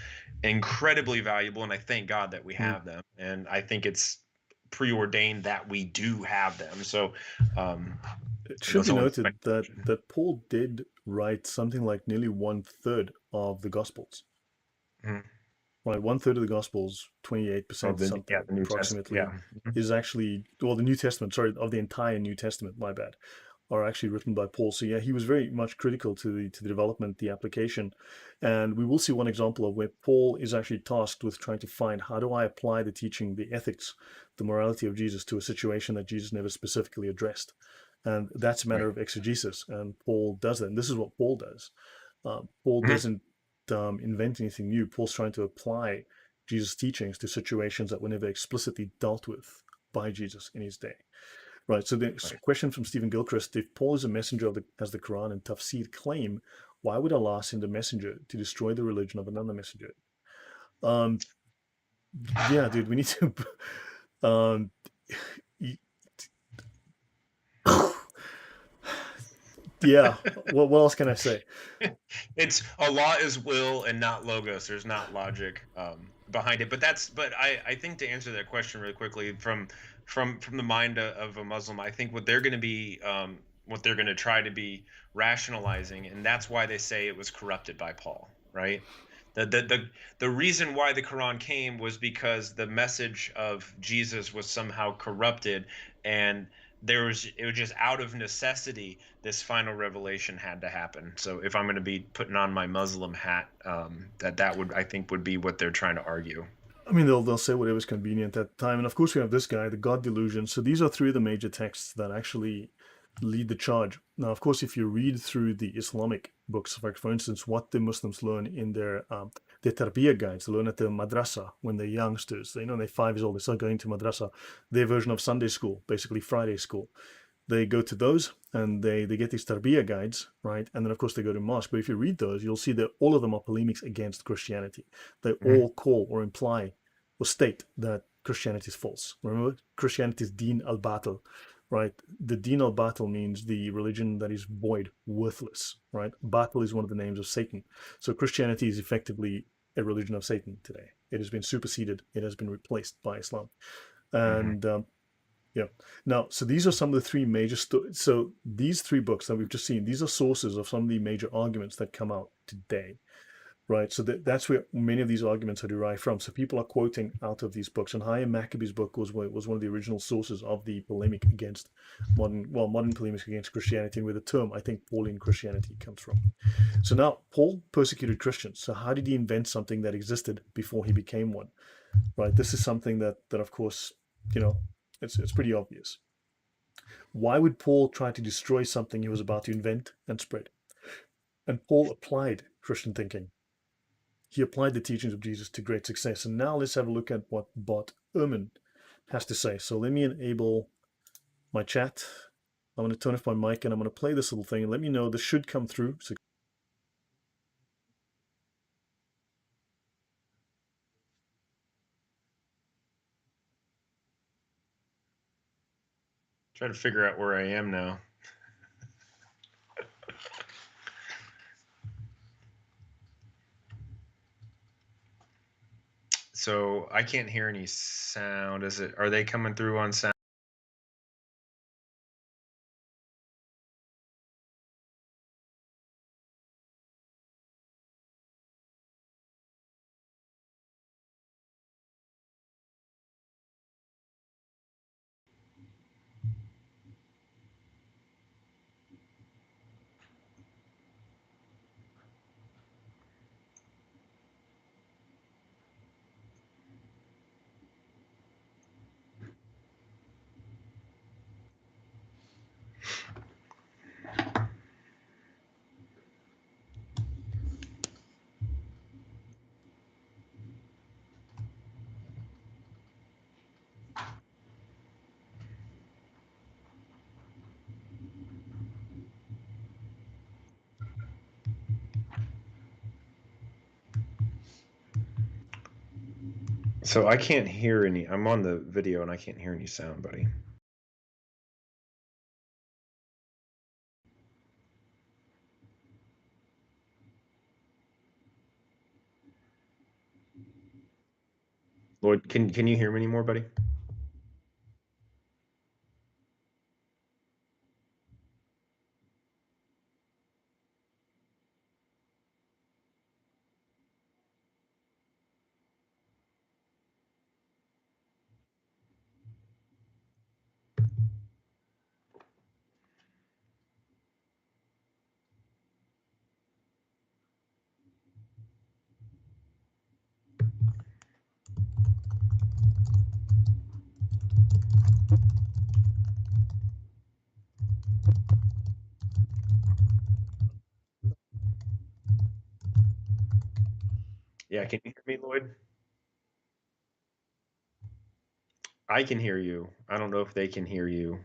incredibly valuable. And I thank God that we Mm. have them. And I think it's preordained that we do have them. So um, It should that's be all. noted that Paul did write something like nearly one third of the Gospels. Mhm. Right, one third of the Gospels, Of 28% the something New Testament, approximately, yeah. Mhm. is actually, well, the New Testament, sorry, of the entire New Testament, my bad, are actually written by Paul. So yeah, he was very much critical to the development, the application. And we will see one example of where Paul is actually tasked with trying to find, how do I apply the teaching, the ethics, the morality of Jesus to a situation that Jesus never specifically addressed. And that's a matter Right. of exegesis. And Paul does that. And this is what Paul does. Paul Mhm. doesn't invent anything new. Paul's trying to apply Jesus' teachings to situations that were never explicitly dealt with by Jesus in his day. Right. So the Right. question from Stephen Gilchrist: if Paul is a messenger of as the Quran and Tafsir claim, why would Allah send a messenger to destroy the religion of another messenger? Um, yeah, dude, we need to. Um, yeah. What else can I say? It's Allah is will and not logos. There's not logic behind it. But I think to answer that question really quickly from the mind of a Muslim, I think what they're going to try to be rationalizing, and that's why they say it was corrupted by Paul, right? The reason why the Quran came was because the message of Jesus was somehow corrupted, and it was just out of necessity this final revelation had to happen. So if I'm going to be putting on my Muslim hat, that would, I think, would be what they're trying to argue. I mean, they'll say whatever's convenient at the time. And of course, we have this guy, the God Delusion. So these are three of the major texts that actually lead the charge. Now, of course, if you read through the Islamic books, like for instance, what the Muslims learn in their their tarbiyah guides, they learn at the madrasa when they're youngsters. They know they're 5 years old, they start going to madrasa, their version of Sunday school, basically Friday school. They go to those and they get these tarbiyah guides, right? And then of course they go to mosque. But if you read those, you'll see that all of them are polemics against Christianity. They all call or imply or state that Christianity is false. Remember, Christianity is din al-batil, right? The din al-batil means the religion that is void, worthless, right? Batil is one of the names of Satan. So Christianity is effectively a religion of Satan today. It has been superseded. It has been replaced by Islam. And yeah. Now, so these are some of the three major. So these three books that we've just seen, these are sources of some of the major arguments that come out today, right? So that's where many of these arguments are derived from. So people are quoting out of these books, and Hayam Maccabee's book was one of the original sources of the polemic against modern polemics against Christianity, and where the term, I think, Pauline Christianity comes from. So now Paul persecuted Christians. So how did he invent something that existed before he became one? Right. This is something that of course, you know, it's pretty obvious. Why would Paul try to destroy something he was about to invent and spread? And Paul applied Christian thinking. He applied the teachings of Jesus to great success. And now let's have a look at what Bart Ehrman has to say. So let me enable my chat. I'm going to turn off my mic and I'm going to play this little thing and let me know this should come through. So Trying to figure out where I am now. So I can't hear any sound. Are they coming through on sound? So I can't hear any. I'm on the video and I can't hear any sound, buddy. Lloyd, can you hear me anymore, buddy? Yeah, can you hear me, Lloyd? I can hear you. I don't know if they can hear you.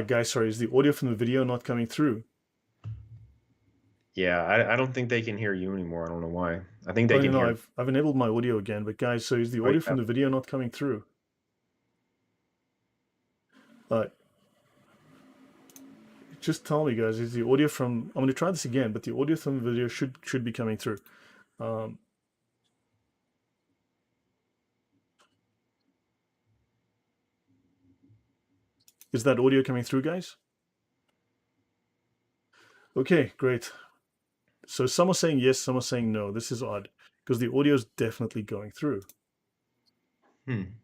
guys, sorry, is the audio from the video not coming through? Yeah, I don't think they can hear you anymore. I don't know why. I think I they don't can know. hear. I've enabled my audio again, but guys, so is the Oh, audio yeah. from the video not coming through? Just tell me, guys, is the audio from? I'm going to try this again, but the audio from the video should be coming through. Is that audio coming through, guys? Okay, great. So some are saying yes, some are saying no. This is odd because the audio is definitely going through. And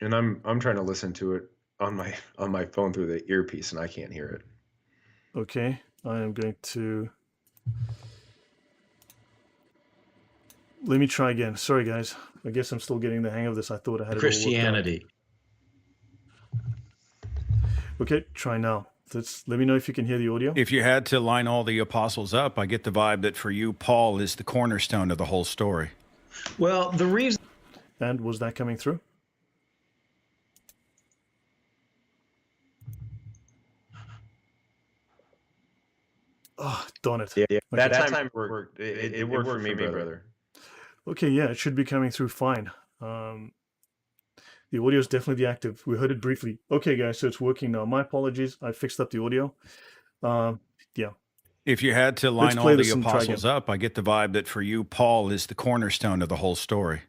I'm trying to listen to it on my phone through the earpiece, and I can't hear it. Okay, I am going to. Let me try again. Sorry, guys. I guess I'm still getting the hang of this. I thought I had it all worked out. Christianity. Okay, try now. Let me know if you can hear the audio. If you had to line all the apostles up, I get the vibe that for you, Paul is the cornerstone of the whole story. Well, the reason. And was that coming through? Oh, darn it. Yeah. Okay. That time worked. It worked for me, brother. Okay, yeah, it should be coming through fine. The audio is definitely active. We heard it briefly. Okay, guys, so it's working now. My apologies. I fixed up the audio. Yeah. If you had to line all the apostles up, I get the vibe that for you, Paul is the cornerstone of the whole story.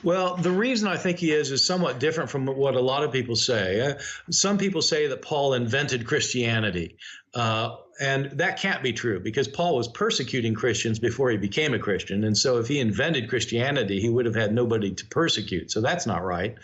Well, the reason I think he is somewhat different from what a lot of people say. Some people say that Paul invented Christianity. And that can't be true because Paul was persecuting Christians before he became a Christian. And so if he invented Christianity, he would have had nobody to persecute. So that's not right.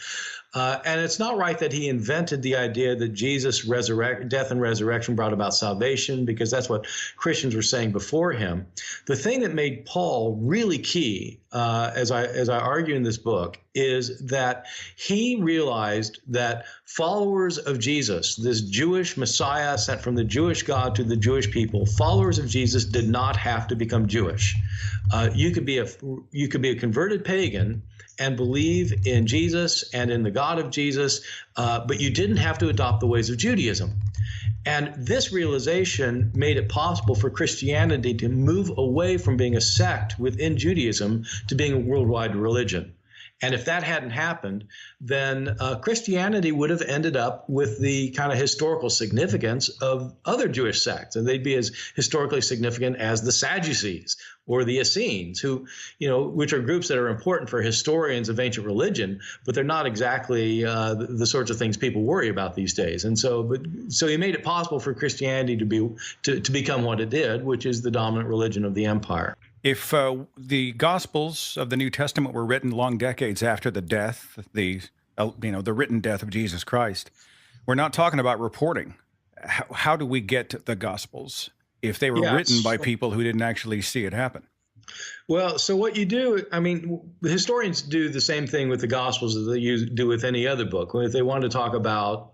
And it's not right that he invented the idea that Jesus' death and resurrection brought about salvation, because that's what Christians were saying before him. The thing that made Paul really key, as I argue in this book, is that he realized that followers of Jesus, this Jewish Messiah sent from the Jewish God to the Jewish people, followers of Jesus did not have to become Jewish. You could be a converted pagan and believe in Jesus and in the God of Jesus, but you didn't have to adopt the ways of Judaism. And this realization made it possible for Christianity to move away from being a sect within Judaism to being a worldwide religion. And if that hadn't happened, then Christianity would have ended up with the kind of historical significance of other Jewish sects. And they'd be as historically significant as the Sadducees or the Essenes, which are groups that are important for historians of ancient religion, but they're not exactly the sorts of things people worry about these days. And so he made it possible for Christianity to become what it did, which is the dominant religion of the empire. If the Gospels of the New Testament were written long decades after the death, the written death of Jesus Christ, we're not talking about reporting. How do we get the Gospels if they were written by people who didn't actually see it happen? Well, so what you do, historians do the same thing with the Gospels as they do with any other book. If they want to talk about,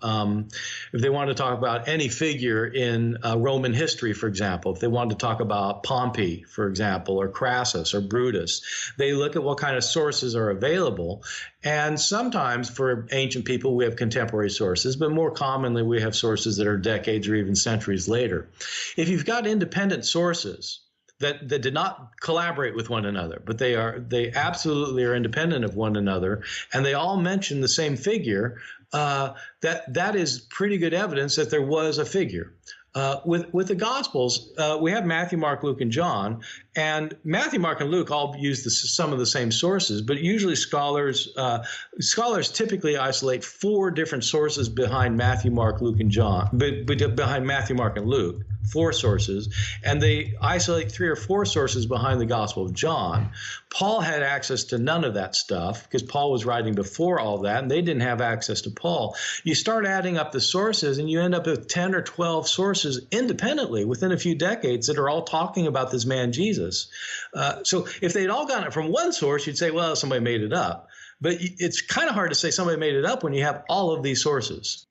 any figure in Roman history, for example, if they want to talk about Pompey, for example, or Crassus or Brutus, they look at what kind of sources are available. And sometimes for ancient people, we have contemporary sources, but more commonly, we have sources that are decades or even centuries later. If you've got independent sources that did not collaborate with one another, but they absolutely are independent of one another, and they all mention the same figure, that is pretty good evidence that there was a figure. With the Gospels, we have Matthew, Mark, Luke, and John, and Matthew, Mark, and Luke all use some of the same sources, but usually scholars typically isolate 4 different sources behind Matthew, Mark, Luke, and John, behind Matthew, Mark, and Luke, 4 sources, and they isolate 3 or 4 sources behind the Gospel of John. Paul had access to none of that stuff because Paul was writing before all that, and they didn't have access to Paul. You start adding up the sources, and you end up with 10 or 12 sources independently within a few decades that are all talking about this man Jesus. So if they'd all gotten it from one source, you'd say, well, somebody made it up. But it's kind of hard to say somebody made it up when you have all of these sources.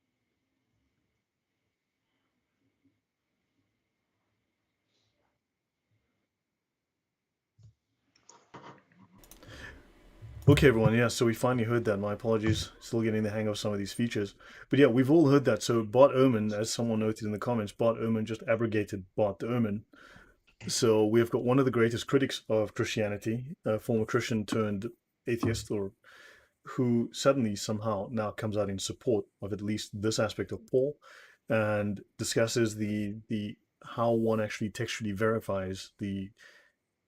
Okay, everyone. Yeah, so we finally heard that. My apologies. Still getting the hang of some of these features. But yeah, we've all heard that. So Bart Ehrman, as someone noted in the comments, Bart Ehrman just abrogated Bart Ehrman. So we've got one of the greatest critics of Christianity, a former Christian turned atheist, or who suddenly somehow now comes out in support of at least this aspect of Paul, and discusses the how one actually textually verifies the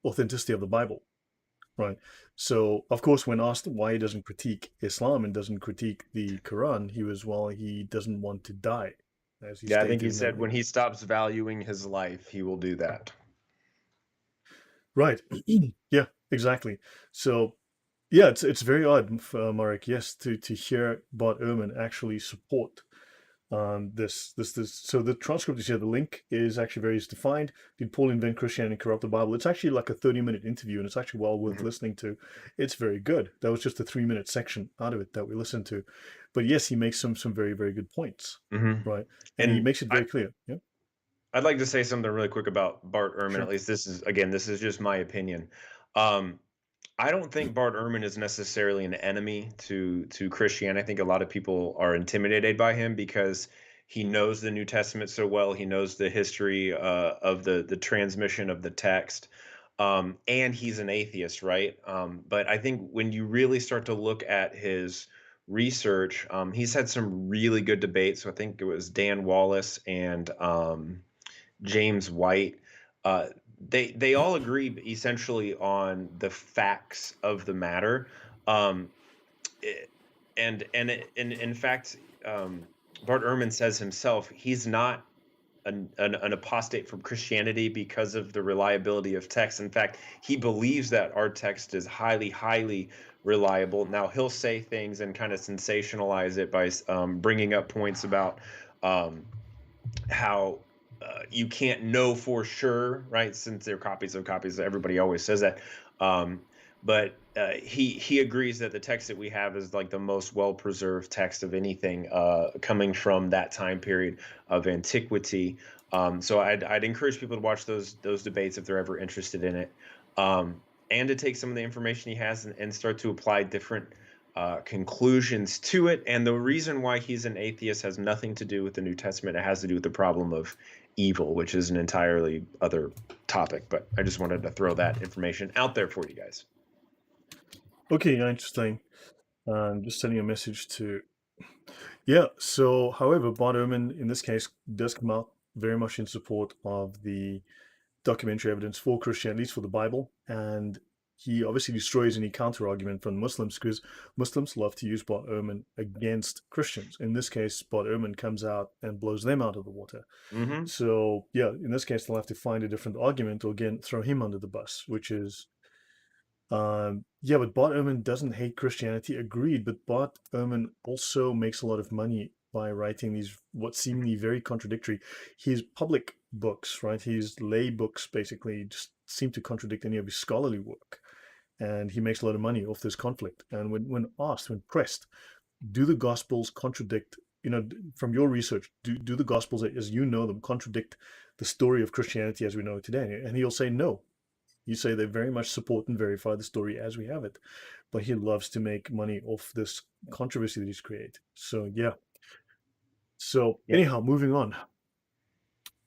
authenticity of the Bible. Right. So, of course, when asked why he doesn't critique Islam and doesn't critique the Quran, he doesn't want to die. As he I think he said when he stops valuing his life, he will do that. Right. Yeah, exactly. So, yeah, it's very odd, Marek, yes, to hear Bart Ehrman actually support So the transcript is here. The link is actually very defined. Did Paul invent Christianity and corrupt the Bible? It's actually like a 30-minute interview, and it's actually well worth listening to. It's very good. That was just a 3-minute section out of it that we listened to. But yes, he makes some very, very good points, right? And he And makes it very clear. Yeah. I'd like to say something really quick about Bart Ehrman. Sure. At least this is just my opinion. I don't think Bart Ehrman is necessarily an enemy to Christianity. I think a lot of people are intimidated by him because he knows the New Testament so well. He knows the history of the transmission of the text, and he's an atheist, right? But I think when you really start to look at his research, he's had some really good debates. So I think it was Dan Wallace and James White. Uh, they all agree essentially on the facts of the matter, um, it, and in fact, Bart Ehrman says himself he's not an apostate from Christianity because of the reliability of text. In fact, he believes that our text is highly reliable. Now he'll say things and kind of sensationalize it by bringing up points about how you can't know for sure, right? Since they're copies of copies, everybody always says that. But he agrees that the text that we have is like the most well preserved text of anything coming from that time period of antiquity. So I'd encourage people to watch those debates if they're ever interested in it, and to take some of the information he has and start to apply different conclusions to it. And the reason why he's an atheist has nothing to do with the New Testament. It has to do with the problem of evil, which is an entirely other topic. But I just wanted to throw that information out there for you guys. Okay, interesting. Just sending a message to. Yeah. So, however, Bart Ehrman in this case does come out very much in support of the documentary evidence for Christianity, at least for the Bible, and he obviously destroys any counter argument from Muslims because Muslims love to use Bart Ehrman against Christians. In this case, Bart Ehrman comes out and blows them out of the water. Mm-hmm. So yeah, in this case, they'll have to find a different argument or again throw him under the bus, which is yeah, but Bart Ehrman doesn't hate Christianity, agreed, but Bart Ehrman also makes a lot of money by writing these what seemingly very contradictory. His public books, right? His lay books basically just seem to contradict any of his scholarly work. And he makes a lot of money off this conflict. And when asked, when pressed, do the Gospels contradict, from your research, do the Gospels as you know them contradict the story of Christianity as we know it today? And he'll say no. You say they very much support and verify the story as we have it, but he loves to make money off this controversy that he's created. So yeah. So anyhow, moving on.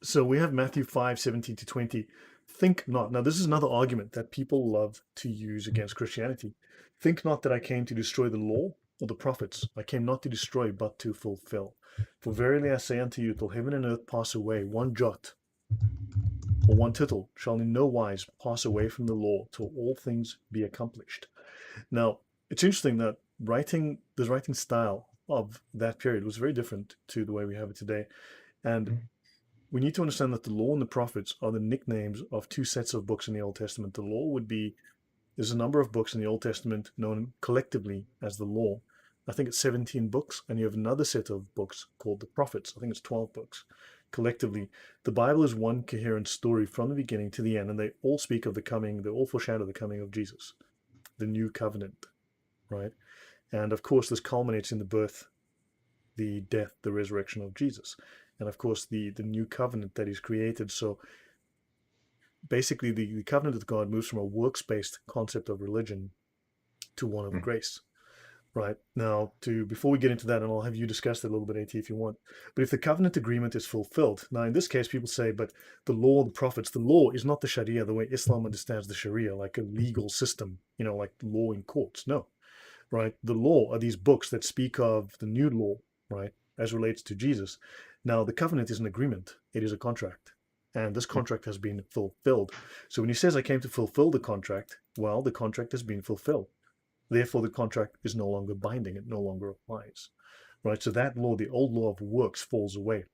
So we have Matthew 5:17-20. Think not. Now this is another argument that people love to use against Christianity. Think not that I came to destroy the law or the prophets. I came not to destroy, but to fulfill. For verily I say unto you, till heaven and earth pass away, one jot or one tittle shall in no wise pass away from the law till all things be accomplished. Now, it's interesting that the writing style of that period was very different to the way we have it today. And we need to understand that the law and the prophets are the nicknames of two sets of books in the Old Testament. The law there's a number of books in the Old Testament known collectively as the law. I think it's 17 books, and you have another set of books called the prophets. I think it's 12 books. Collectively, the Bible is one coherent story from the beginning to the end, and they all speak of they all foreshadow the coming of Jesus, the new covenant, right? And of course, this culminates in the birth, the death, the resurrection of Jesus, and of course, the new covenant that is created. So basically, the covenant of God moves from a works-based concept of religion to one of grace. Right now, before we get into that, and I'll have you discuss that a little bit, AT, if you want. But if the covenant agreement is fulfilled, now in this case, people say, but the law, the prophets, the law is not the Sharia the way Islam understands the Sharia, like a legal system, like law in courts. No, right? The law are these books that speak of the new law, right, as relates to Jesus. Now, the covenant is an agreement; it is a contract, and this contract has been fulfilled. So when he says, "I came to fulfill the contract," well, the contract has been fulfilled. Therefore, the contract is no longer binding. It no longer applies, right? So that law, the old law of works, falls away.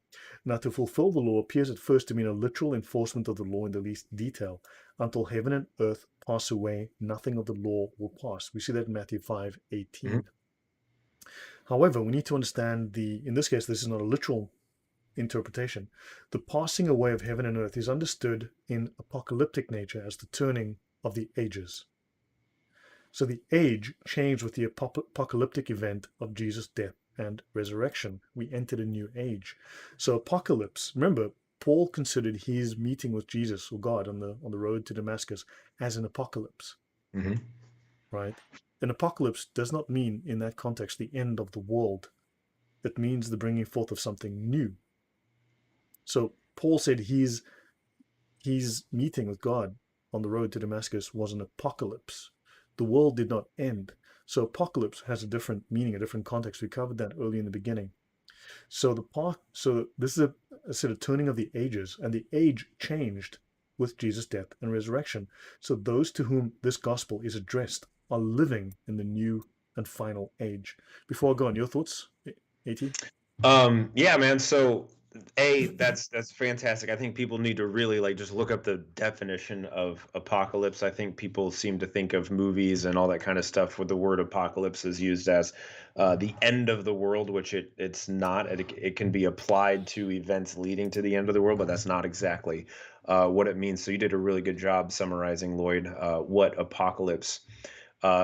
Now, to fulfill the law appears at first to mean a literal enforcement of the law in the least detail. Until heaven and earth pass away, nothing of the law will pass. We see that in Matthew 5:18. However, we need to understand in this case, this is not a literal interpretation. The passing away of heaven and earth is understood in apocalyptic nature as the turning of the ages. So the age changed with the apocalyptic event of Jesus' death and resurrection. We entered a new age. So apocalypse, remember, Paul considered his meeting with Jesus or God on the road to Damascus as an apocalypse, Mm-hmm. right? An apocalypse does not mean, in that context, the end of the world. It means the bringing forth of something new. So Paul said his meeting with God on the road to Damascus was an apocalypse. The world did not end. So apocalypse has a different meaning, a different context. We covered that early in the beginning. So this is a sort of turning of the ages, and the age changed with Jesus' death and resurrection. So those to whom this gospel is addressed are living in the new and final age. Before I go on, your thoughts, AT? Yeah, man. So that's fantastic. I think people need to really like just look up the definition of apocalypse. I think people seem to think of movies and all that kind of stuff where the word apocalypse is used as the end of the world, which it's not. It can be applied to events leading to the end of the world, but that's not exactly what it means. So you did a really good job summarizing, Lloyd, what apocalypse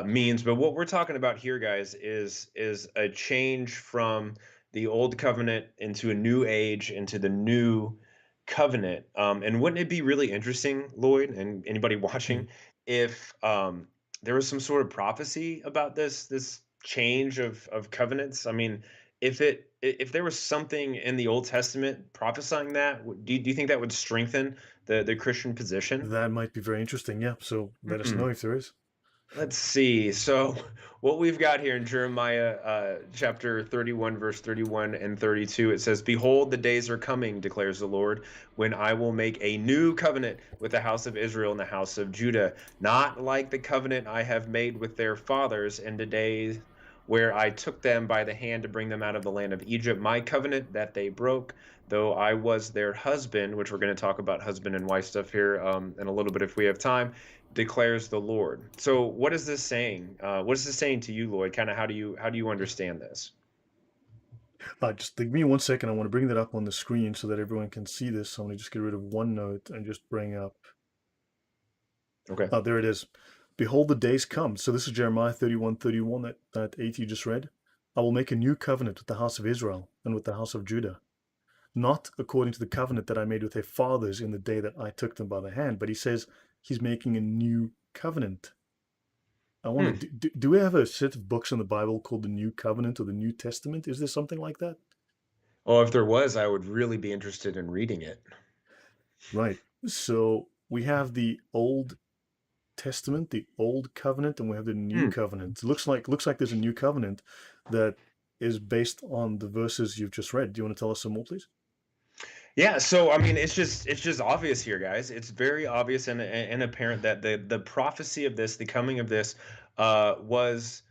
means. But what we're talking about here, guys, is a change from the old covenant into a new age, into the new covenant. And wouldn't it be really interesting, Lloyd, and anybody watching, if there was some sort of prophecy about this change of covenants? I mean, if there was something in the Old Testament prophesying that, do you think that would strengthen the Christian position? That might be very interesting. Yeah. So let us Hmm. know if there is. Let's see. So, what we've got here in Jeremiah chapter 31, verse 31 and 32, it says, "Behold, the days are coming, declares the Lord, when I will make a new covenant with the house of Israel and the house of Judah, not like the covenant I have made with their fathers in the days where I took them by the hand to bring them out of the land of Egypt, my covenant that they broke, though I was their husband," which we're going to talk about husband and wife stuff here in a little bit if we have time, declares the Lord. So what is this saying? What is this saying to you, Lloyd? Kind of how do you understand this? Just give me 1 second. I want to bring that up on the screen so that everyone can see this. So I'm going to just get rid of OneNote and just bring up. Okay. Oh, there it is. Behold, the days come. So this is Jeremiah 31:31 that AT just read. I will make a new covenant with the house of Israel and with the house of Judah, not according to the covenant that I made with their fathers in the day that I took them by the hand. But he says he's making a new covenant. I wonder, Hmm. do we have a set of books in the Bible called the New Covenant or the New Testament? Is there something like that? Oh, if there was, I would really be interested in reading it. Right. So we have the Old Testament, the Old Covenant, and we have the New Hmm. Covenant. Looks like there's a New Covenant that is based on the verses you've just read. Do you want to tell us some more, please? Yeah, so I mean, it's just obvious here, guys. It's very obvious and apparent that the prophecy of this, the coming of this, was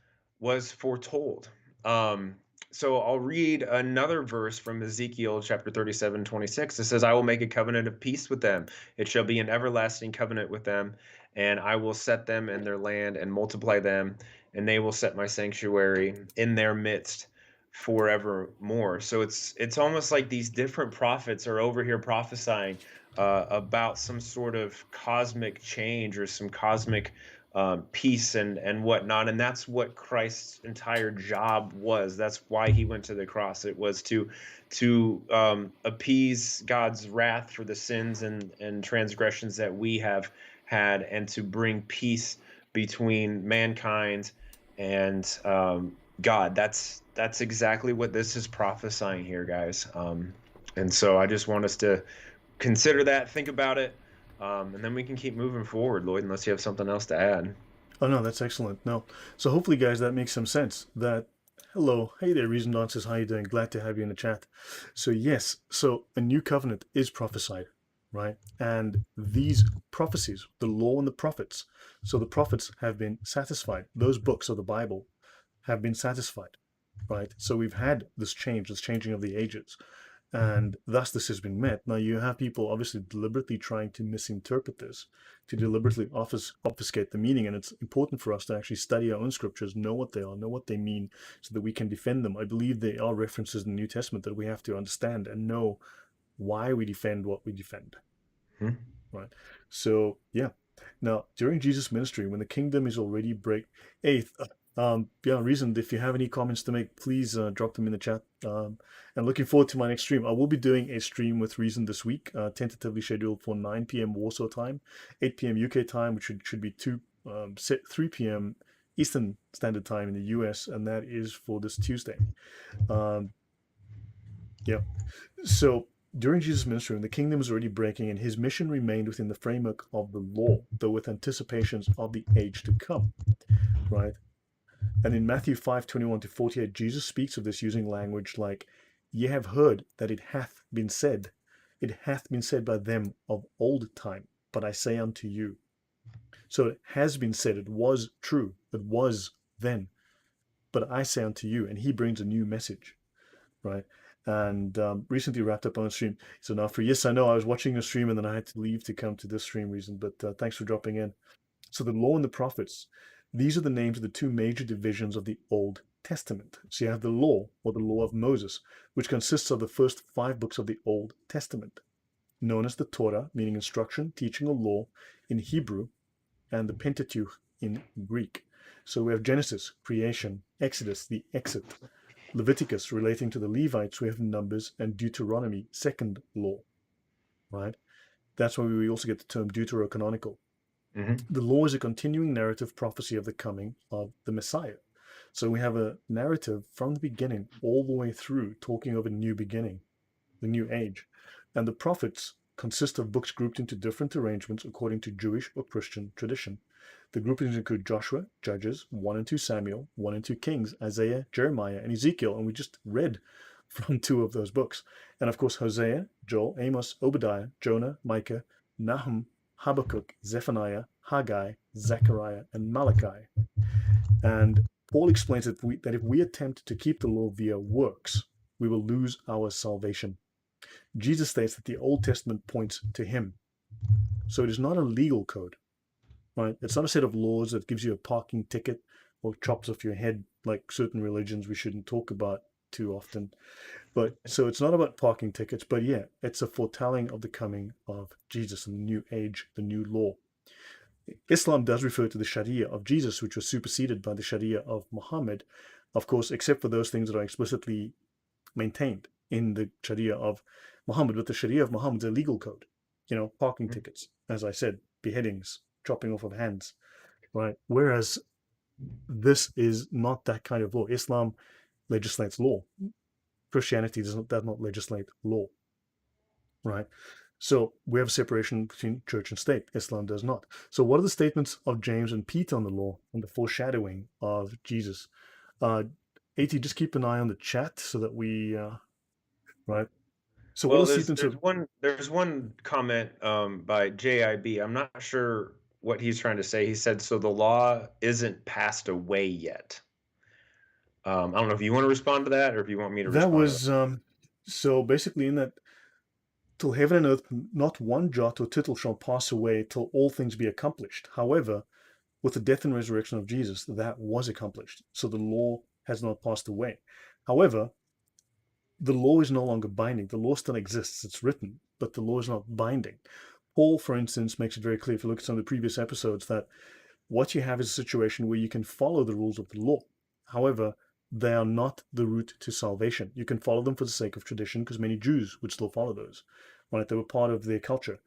foretold. Um, so I'll read another verse from Ezekiel chapter 37:26. It says, "I will make a covenant of peace with them. It shall be an everlasting covenant with them, and I will set them in their land and multiply them, and they will set my sanctuary in their midst forevermore." So it's almost like these different prophets are over here prophesying about some sort of cosmic change or some cosmic peace and whatnot, and that's what Christ's entire job was. That's why he went to the cross. It was to appease God's wrath for the sins and transgressions that we have had, and to bring peace between mankind and God. That's exactly what this is prophesying here, guys. And so I just want us to consider that, think about it, and then we can keep moving forward, Lloyd, unless you have something else to add. Oh no, that's excellent. No, so hopefully, guys, that makes some sense. Hello, hey there, Reason Dancers, how you doing? Glad to have you in the chat. So yes, so a new covenant is prophesied, right? And these prophecies, the law and the prophets, so the prophets have been satisfied. Those books of the Bible have been satisfied, right? So we've had this change, this changing of the ages. and thus this has been met. Now you have people obviously deliberately trying to misinterpret this, to deliberately obfuscate the meaning, and it's important for us to actually study our own scriptures, know what they are, know what they mean, so that we can defend them. I believe there are references in the New Testament that we have to understand and know why we defend what we defend. Hmm. Right. So yeah. Now during Jesus' ministry, when the kingdom is already reason. If you have any comments to make, please drop them in the chat. And looking forward to my next stream. I will be doing a stream with Reason this week, tentatively scheduled for 9 p.m. Warsaw time, 8 p.m. UK time, which should be 3 p.m. Eastern Standard Time in the US, and that is for this Tuesday. Yeah. So during Jesus' ministry, when the kingdom was already breaking and his mission remained within the framework of the law, though with anticipations of the age to come, right? And in Matthew 5:21-48, Jesus speaks of this using language like, "Ye have heard that it hath been said by them of old time, but I say unto you." So it has been said, it was true, it was then, but I say unto you, and he brings a new message, right? And recently wrapped up on a stream. So now yes, I know I was watching a stream and then I had to leave to come to this stream, Reason, but thanks for dropping in. So the law and the prophets, these are the names of the two major divisions of the Old Testament. So you have the law, or the law of Moses, which consists of the first 5 books of the Old Testament, known as the Torah, meaning instruction, teaching, or law in Hebrew, and the Pentateuch in Greek. So we have Genesis, creation, Exodus, the exit, Leviticus relating to the Levites, we have Numbers, and Deuteronomy, second law, right? That's why we also get the term deuterocanonical. The law is a continuing narrative prophecy of the coming of the Messiah. So we have a narrative from the beginning all the way through talking of a new beginning, the new age. And the prophets consist of books grouped into different arrangements according to Jewish or Christian tradition. The groupings include Joshua, Judges, 1 and 2 Samuel, 1 and 2 Kings, Isaiah, Jeremiah, and Ezekiel. And we just read from 2 of those books. And of course, Hosea, Joel, Amos, Obadiah, Jonah, Micah, Nahum, Habakkuk, Zephaniah, Haggai, Zechariah, and Malachi. And Paul explains that if we attempt to keep the law via works, we will lose our salvation. Jesus states that the Old Testament points to him. So it is not a legal code, right? It's not a set of laws that gives you a parking ticket or chops off your head like certain religions we shouldn't talk about too often. But so it's not about parking tickets, but yeah, it's a foretelling of the coming of Jesus and the new age, the new law. Islam does refer to the Sharia of Jesus, which was superseded by the Sharia of Muhammad, of course, except for those things that are explicitly maintained in the Sharia of Muhammad. But the Sharia of Muhammad is a legal code, parking tickets, as I said, beheadings, chopping off of hands, right? Whereas this is not that kind of law. Islam legislates law. Christianity does not legislate law, right? So we have a separation between church and state. Islam does not. So what are the statements of James and Peter on the law and the foreshadowing of Jesus? AT, just keep an eye on the chat so that we, right? So Well, what are the there's statements there's one comment by JIB. I'm not sure what he's trying to say. He said, "So the law isn't passed away yet." I don't know if you want to respond to that or if you want me to that respond to that. was, so basically in that, till heaven and earth, not one jot or tittle shall pass away till all things be accomplished. However, with the death and resurrection of Jesus, that was accomplished. So the law has not passed away. However, the law is no longer binding. The law still exists. It's written, but the law is not binding. Paul, for instance, makes it very clear, if you look at some of the previous episodes, that what you have is a situation where you can follow the rules of the law. However, they are not the route to salvation. You can follow them for the sake of tradition, because many Jews would still follow those, right? They were part of their culture.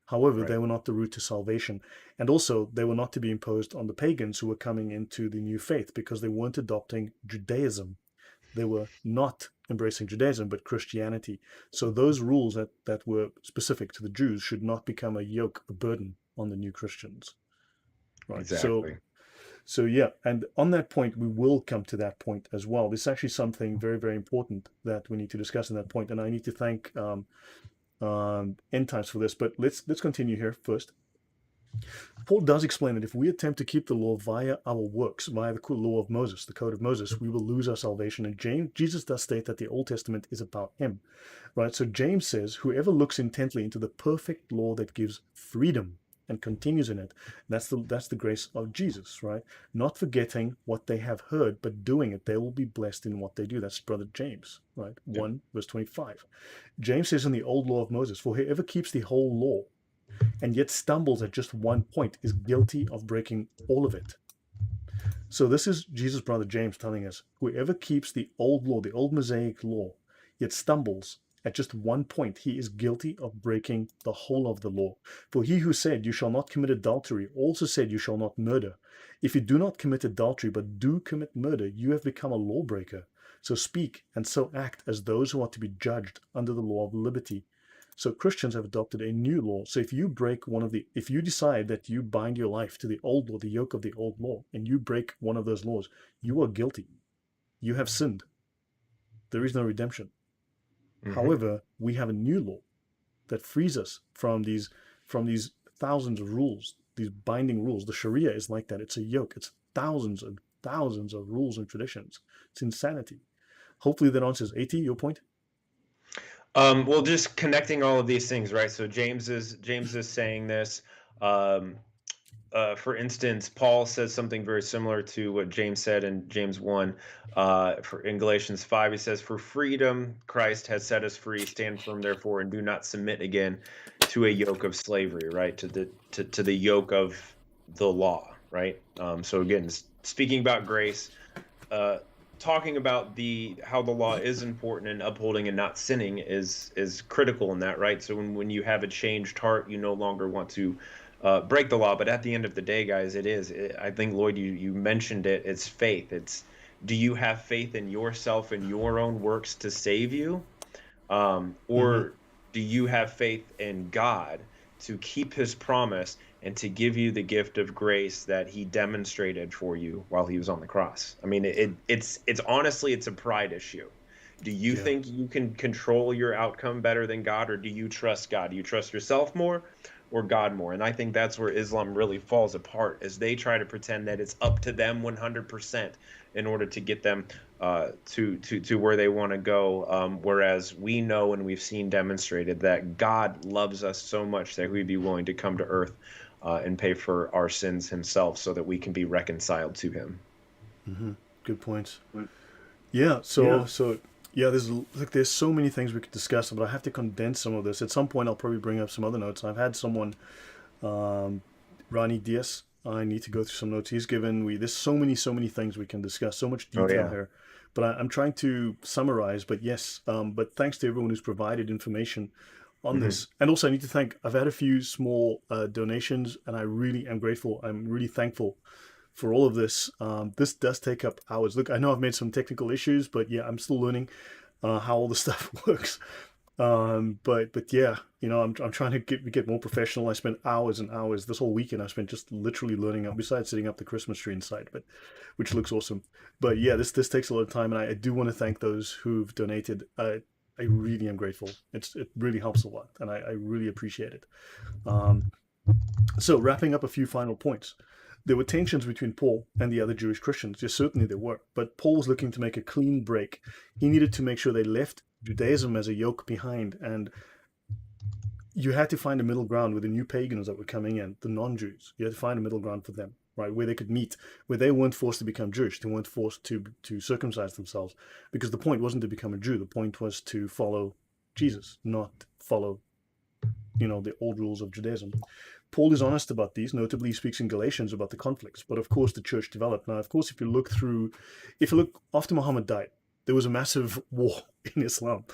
However, they were not the route to salvation. And also, they were not to be imposed on the pagans who were coming into the new faith, because they weren't adopting Judaism. They were not embracing Judaism, but Christianity. So those rules that were specific to the Jews should not become a yoke, a burden on the new Christians. Right. Exactly. So yeah, and on that point, we will come to that point as well. This is actually something very, very important that we need to discuss in that point, and I need to thank End Times for this. But let's continue here first. Paul does explain that if we attempt to keep the law via our works, via the law of Moses, the code of Moses, we will lose our salvation. And Jesus does state that the Old Testament is about him, right? So James says, whoever looks intently into the perfect law that gives freedom and continues in it, that's the grace of Jesus, right? Not forgetting what they have heard, but doing it, they will be blessed in what they do. That's brother James, right? 1 verse 25. James says in the old law of Moses, for whoever keeps the whole law and yet stumbles at just one point is guilty of breaking all of it. So this is Jesus' brother James telling us, whoever keeps the old law, the old Mosaic law, yet stumbles at just one point, he is guilty of breaking the whole of the law. For he who said, you shall not commit adultery, also said, you shall not murder. If you do not commit adultery, but do commit murder, you have become a lawbreaker. So speak and so act as those who are to be judged under the law of liberty. So Christians have adopted a new law. So if you break if you decide that you bind your life to the old law, the yoke of the old law, and you break one of those laws, you are guilty. You have sinned. There is no redemption. However, we have a new law that frees us from these thousands of rules, these binding rules. The Sharia is like that. It's a yoke. It's thousands and thousands of rules and traditions. It's insanity. Hopefully that answers AT, your point. Well, just connecting all of these things, right? So James is saying this. For instance, Paul says something very similar to what James said in James 1. In Galatians 5, he says, for freedom, Christ has set us free. Stand firm, therefore, and do not submit again to a yoke of slavery, right? To the yoke of the law, right? So again, speaking about grace, talking about how the law is important, and upholding and not sinning is critical in that, right? So when you have a changed heart, you no longer want to break the law. But at the end of the day, guys, I think, Lloyd, you mentioned it. It's faith. Do you have faith in yourself and your own works to save you? Or do you have faith in God to keep his promise and to give you the gift of grace that he demonstrated for you while he was on the cross? I mean, it's honestly, it's a pride issue. Do you think you can control your outcome better than God, or do you trust God? Do you trust yourself more or God more? And I think that's where Islam really falls apart, as they try to pretend that it's up to them 100% in order to get them to where they want to go. Whereas we know, and we've seen demonstrated, that God loves us so much that we'd be willing to come to earth and pay for our sins himself so that we can be reconciled to him. Good points. Yeah. So there's so many things we could discuss, but I have to condense some of this. At some point, I'll probably bring up some other notes. I've had someone, Ronnie Diaz. I need to go through some notes he's given. There's so many things we can discuss, so much detail here. But I'm trying to summarize. But yes, but thanks to everyone who's provided information on this. And also, I need to thank, I've had a few small donations, and I really am grateful. I'm really thankful for all of this. This does take up hours. Look, I know I've made some technical issues, but yeah, I'm still learning how all the stuff works. But yeah, I'm trying to get more professional. I spent hours and hours this whole weekend. I spent just literally learning up, besides setting up the Christmas tree inside, which looks awesome. But yeah, this takes a lot of time, and I do want to thank those who've donated. I really am grateful. It really helps a lot, and I really appreciate it. So wrapping up a few final points. There were tensions between Paul and the other Jewish Christians. Yes, certainly there were. But Paul was looking to make a clean break. He needed to make sure they left Judaism as a yoke behind. And you had to find a middle ground with the new pagans that were coming in, the non-Jews. You had to find a middle ground for them, right? Where they could meet, where they weren't forced to become Jewish. They weren't forced to circumcise themselves. Because the point wasn't to become a Jew. The point was to follow Jesus, not follow, the old rules of Judaism. Paul is honest about these. Notably, he speaks in Galatians about the conflicts. But of course, the church developed. Now, of course, if you look after Muhammad died, there was a massive war in Islam.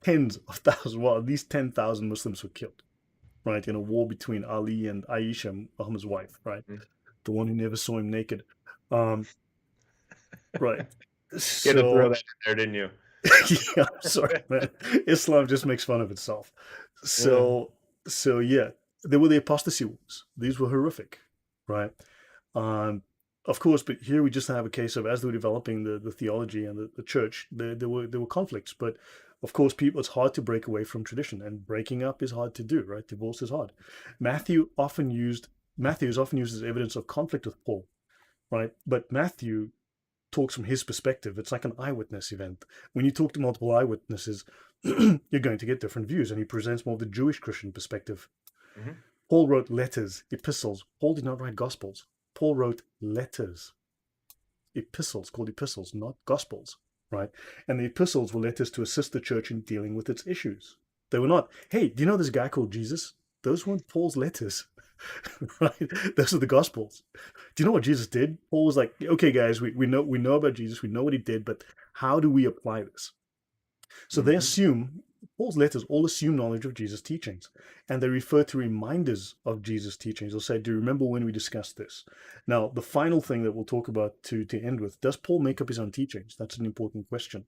Tens of thousands, well, at least 10,000 Muslims were killed, right? In a war between Ali and Aisha, Muhammad's wife, right? The one who never saw him naked. Right. You had to throw that in there, didn't you? Yeah, I'm sorry, man. Islam just makes fun of itself. So yeah. There were the apostasy wars. These were horrific, right? Of course, but here we just have a case of, as they were developing the theology and the church, there were conflicts. But of course, it's hard to break away from tradition, and breaking up is hard to do, right? Divorce is hard. Matthew often used Matthew is often used as evidence of conflict with Paul, right? But Matthew talks from his perspective. It's like an eyewitness event. When you talk to multiple eyewitnesses, you're going to get different views, and he presents more of the Jewish Christian perspective. Mhm. Paul wrote letters, epistles. Paul did not write gospels. Paul wrote letters, epistles, called epistles, not gospels, right? And the epistles were letters to assist the church in dealing with its issues. They were not, hey, do you know this guy called Jesus? Those weren't Paul's letters, right? Those are the gospels. Do you know what Jesus did? Paul was like, okay, guys, we know about Jesus, we know what he did, but how do we apply this? So they assume, Paul's letters all assume knowledge of Jesus' teachings, and they refer to reminders of Jesus' teachings. They'll say, do you remember when we discussed this? Now, the final thing that we'll talk about to end with, does Paul make up his own teachings? That's an important question,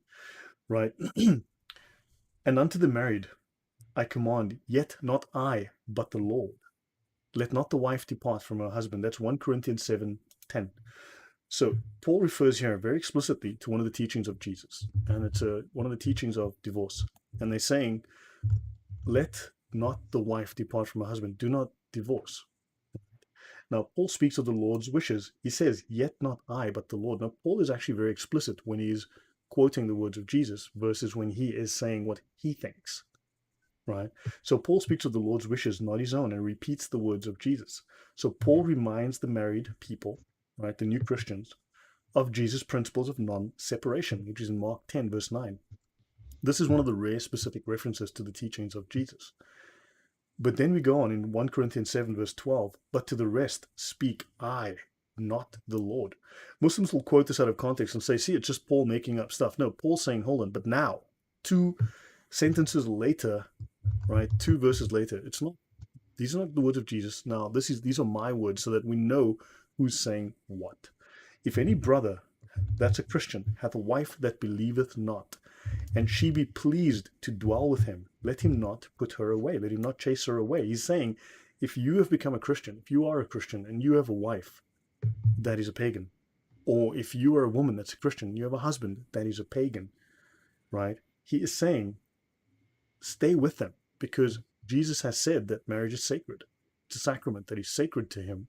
right? And unto the married I command, yet not I, but the Lord. Let not the wife depart from her husband. That's 1 Corinthians 7:10. So Paul refers here very explicitly to one of the teachings of Jesus, and it's one of the teachings of divorce. And they're saying, let not the wife depart from her husband. Do not divorce. Now, Paul speaks of the Lord's wishes. He says, yet not I, but the Lord. Now, Paul is actually very explicit when he's quoting the words of Jesus versus when he is saying what he thinks, right? So Paul speaks of the Lord's wishes, not his own, and repeats the words of Jesus. So Paul reminds the married people, right, the new Christians, of Jesus' principles of non-separation, which is in Mark 10, verse 9. This is one of the rare specific references to the teachings of Jesus. But then we go on in 1 Corinthians 7, verse 12, but to the rest speak I, not the Lord. Muslims will quote this out of context and say, see, it's just Paul making up stuff. No, Paul's saying, hold on, but now, 2 sentences later, right, 2 verses later, it's not, these are not the words of Jesus. Now, these are my words, so that we know who's saying what. If any brother that's a Christian hath a wife that believeth not, and she be pleased to dwell with him, let him not put her away, let him not chase her away. He's saying, if you have become a Christian, if you are a Christian and you have a wife that is a pagan, or if you are a woman that's a Christian, you have a husband that is a pagan, right? He is saying, stay with them, because Jesus has said that marriage is sacred. It's a sacrament that is sacred to him,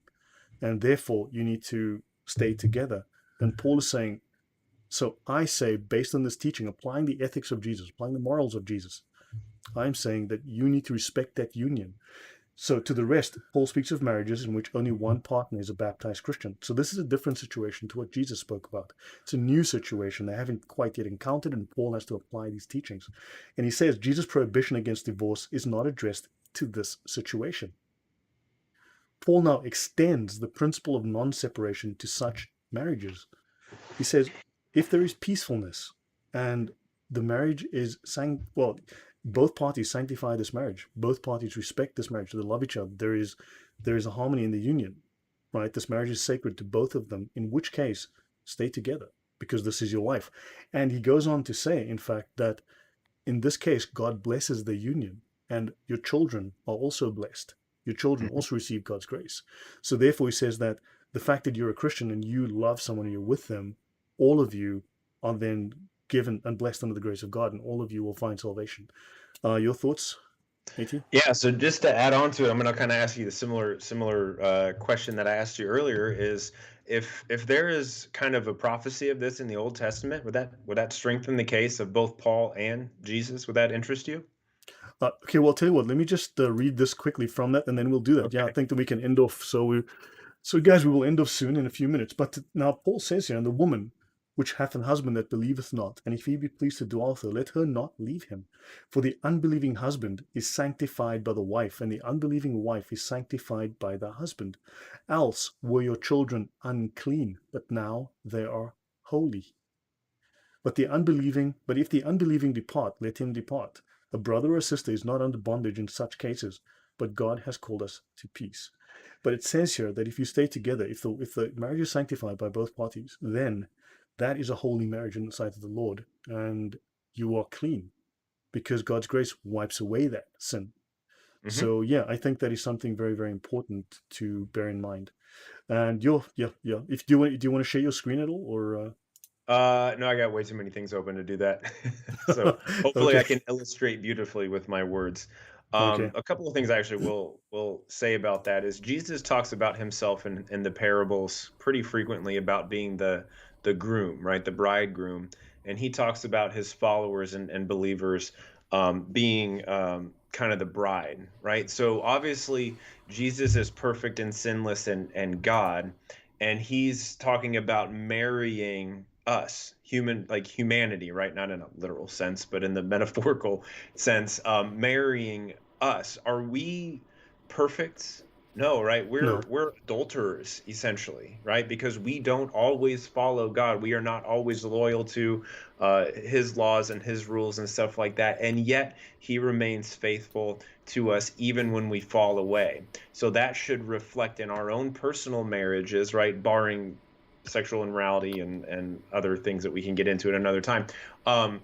and therefore you need to stay together. And Paul is saying, so I say, based on this teaching, applying the ethics of Jesus, applying the morals of Jesus, I'm saying that you need to respect that union. So to the rest, Paul speaks of marriages in which only one partner is a baptized Christian. So this is a different situation to what Jesus spoke about. It's a new situation they haven't quite yet encountered, and Paul has to apply these teachings. And he says Jesus' prohibition against divorce is not addressed to this situation. Paul now extends the principle of non-separation to such marriages. He says, if there is peacefulness and the marriage is both parties sanctify this marriage, both parties respect this marriage, they love each other, there is a harmony in the union, right? This marriage is sacred to both of them, in which case, stay together, because this is your wife. And he goes on to say, in fact, that in this case, God blesses the union, and your children are also blessed. Your children also receive God's grace. So therefore, he says that the fact that you're a Christian and you love someone and you're with them, all of you are then given and blessed under the grace of God, and all of you will find salvation. Your thoughts, AT? Yeah, so just to add on to it, I'm going to kind of ask you the similar question that I asked you earlier. Is if there is kind of a prophecy of this in the Old Testament, would that strengthen the case of both Paul and Jesus? Would that interest you? Okay, well, I'll tell you what. Let me just read this quickly from that, and then we'll do that. Okay. Yeah, I think that we can end off. So guys, we will end off soon in a few minutes. But now Paul says here, and the woman which hath an husband that believeth not, and if he be pleased to dwell with her, let her not leave him. For the unbelieving husband is sanctified by the wife, and the unbelieving wife is sanctified by the husband. Else were your children unclean, but now they are holy. But if the unbelieving depart, let him depart. A brother or sister is not under bondage in such cases, but God has called us to peace. But it says here that if you stay together, if the marriage is sanctified by both parties, then that is a holy marriage in the sight of the Lord, and you are clean, because God's grace wipes away that sin. Mhm. So yeah, I think that is something very, very important to bear in mind. And yeah. If do you want to share your screen at all, or No, I got way too many things open to do that. So hopefully I Okay. can illustrate beautifully with my words. Okay. A couple of things I actually will say about that is Jesus talks about himself in the parables pretty frequently about being the groom, right, the bridegroom, and he talks about his followers and believers being kind of the bride, right? So obviously Jesus is perfect and sinless and God, and he's talking about marrying us, human, like humanity, right? Not in a literal sense, but in the metaphorical sense, marrying us. Are we perfect? No, right? No. We're adulterers essentially, right? Because we don't always follow God. We are not always loyal to his laws and his rules and stuff like that. And yet he remains faithful to us even when we fall away. So that should reflect in our own personal marriages, right? Barring sexual immorality and other things that we can get into at another time. Um,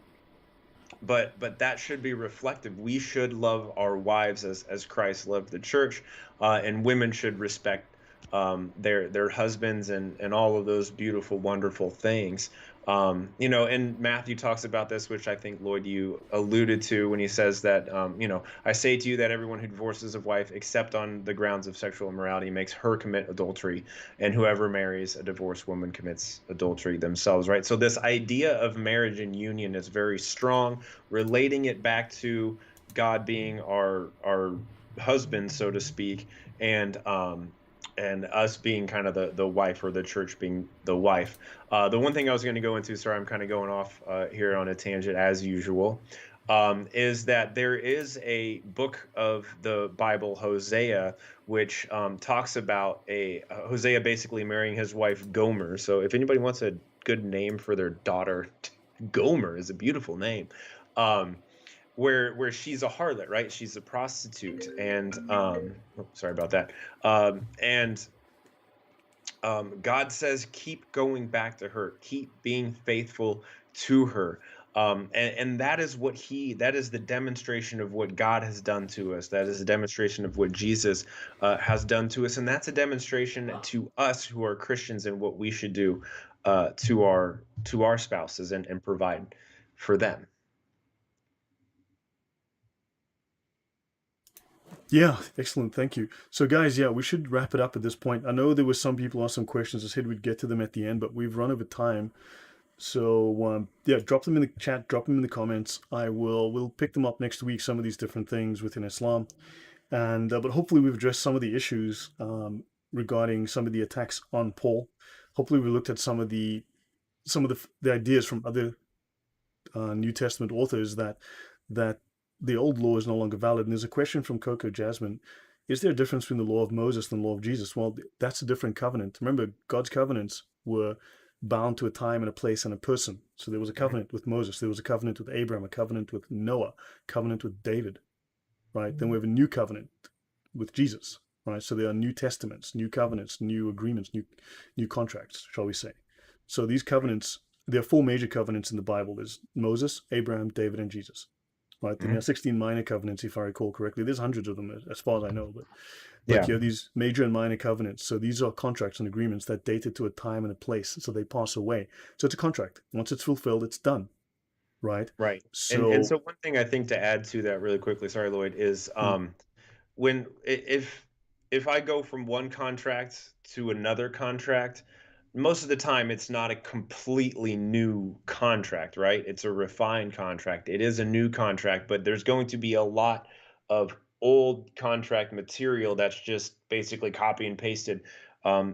but that should be reflective. We should love our wives as Christ loved the church, and women should respect their husbands and all of those beautiful, wonderful things. And Matthew talks about this, which I think, Lloyd, you alluded to when he says that, I say to you that everyone who divorces a wife, except on the grounds of sexual immorality, makes her commit adultery, and whoever marries a divorced woman commits adultery themselves, right? So this idea of marriage and union is very strong, relating it back to God being our husband, so to speak, and us being kind of the wife, or the church being the wife. The one thing I was going to go into, sorry, I'm kind of going off here on a tangent as usual, is that there is a book of the Bible, Hosea, which talks about Hosea basically marrying his wife Gomer. So if anybody wants a good name for their daughter, Gomer is a beautiful name. Um, where she's a harlot, right? She's a prostitute, and sorry about that. And God says, keep going back to her, keep being faithful to her. And that is that is the demonstration of what God has done to us. That is a demonstration of what Jesus has done to us. And that's a demonstration to us who are Christians and what we should do to our spouses and provide for them. Yeah, excellent. Thank you. So, guys, yeah, we should wrap it up at this point. I know there were some people who asked some questions. I said we'd get to them at the end, but we've run over time. So, yeah, drop them in the chat, drop them in the comments. We'll pick them up next week. Some of these different things within Islam, and but hopefully we've addressed some of the issues regarding some of the attacks on Paul. Hopefully we looked at some of the ideas from other New Testament authors that the old law is no longer valid. And there's a question from Coco Jasmine: is there a difference between the law of Moses and the law of Jesus? Well, that's a different covenant. Remember, God's covenants were bound to a time and a place and a person. So there was a covenant with Moses, there was a covenant with Abraham, a covenant with Noah, a covenant with David, right? Then we have a new covenant with Jesus, right? So there are new testaments, new covenants, new agreements, new contracts, shall we say. So these covenants, there are four major covenants in the Bible. There's Moses, Abraham, David, and Jesus, right? Then there are 16 minor covenants, if I recall correctly. There's hundreds of them, as far as I know, but you have these major and minor covenants. So these are contracts and agreements that dated to a time and a place, so they pass away. So it's a contract. Once it's fulfilled, it's done, right? Right. And So, so one thing I think to add to that really quickly, sorry, Lloyd, is hmm, when if I go from one contract to another contract, most of the time it's not a completely new contract, right? It's a refined contract. It is a new contract, but there's going to be a lot of old contract material that's just basically copy and pasted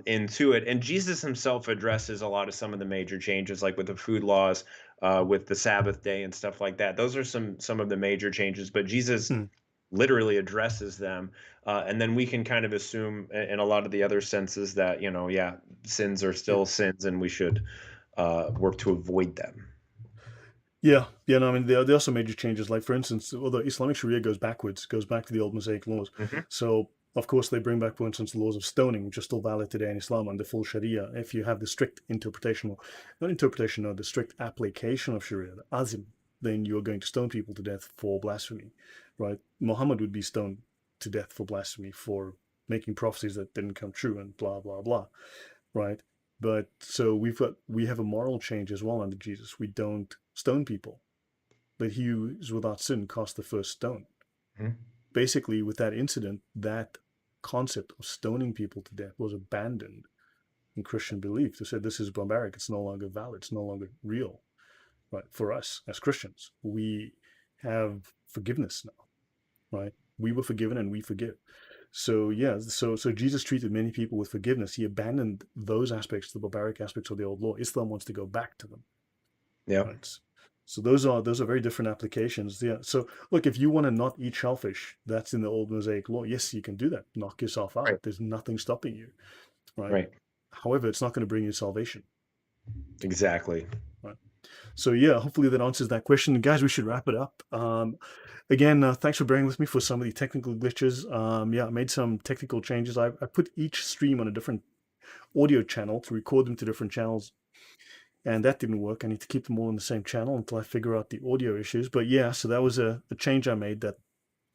into it. And Jesus himself addresses a lot of some of the major changes, like with the food laws, with the Sabbath day and stuff like that. Those are some of the major changes, but Jesus hmm, literally addresses them. And then we can kind of assume in a lot of the other senses that, sins are yeah. still sins and we should work to avoid them. Yeah, no, I mean there are some major changes. Like for instance, although Islamic Sharia goes backwards, goes back to the old Mosaic laws. Hmm. So of course they bring back, for instance, the laws of stoning, which are still valid today in Islam under full Sharia. If you have the strict interpretation, or not interpretation, no, the strict application of Sharia, the azim, then you're going to stone people to death for blasphemy, right? Muhammad would be stoned to death for blasphemy, for making prophecies that didn't come true, and blah blah blah, right? But so we have a moral change as well under Jesus. We don't stone people, but he who is without sin cast the first stone. Hmm. basically with that incident, that concept of stoning people to death was abandoned in Christian belief. They said this is barbaric. It's no longer valid. It's no longer real. Right? For us as Christians, we have forgiveness now. Right? We were forgiven and we forgive. So yeah, so Jesus treated many people with forgiveness. He abandoned those aspects, the barbaric aspects of the old law. Islam wants to go back to them. Yeah. Right. So those are very different applications. Yeah. So look, if you want to not eat shellfish, that's in the old Mosaic law. Yes, you can do that. Knock yourself out. Right. There's nothing stopping you. Right. Right. However, it's not going to bring you salvation. Exactly. Right. So yeah, hopefully that answers that question. Guys, we should wrap it up. Again, thanks for bearing with me for some of the technical glitches. Yeah, I made some technical changes. I put each stream on a different audio channel to record them to different channels, and that didn't work. I need to keep them all on the same channel until I figure out the audio issues. But yeah, so that was a change I made. That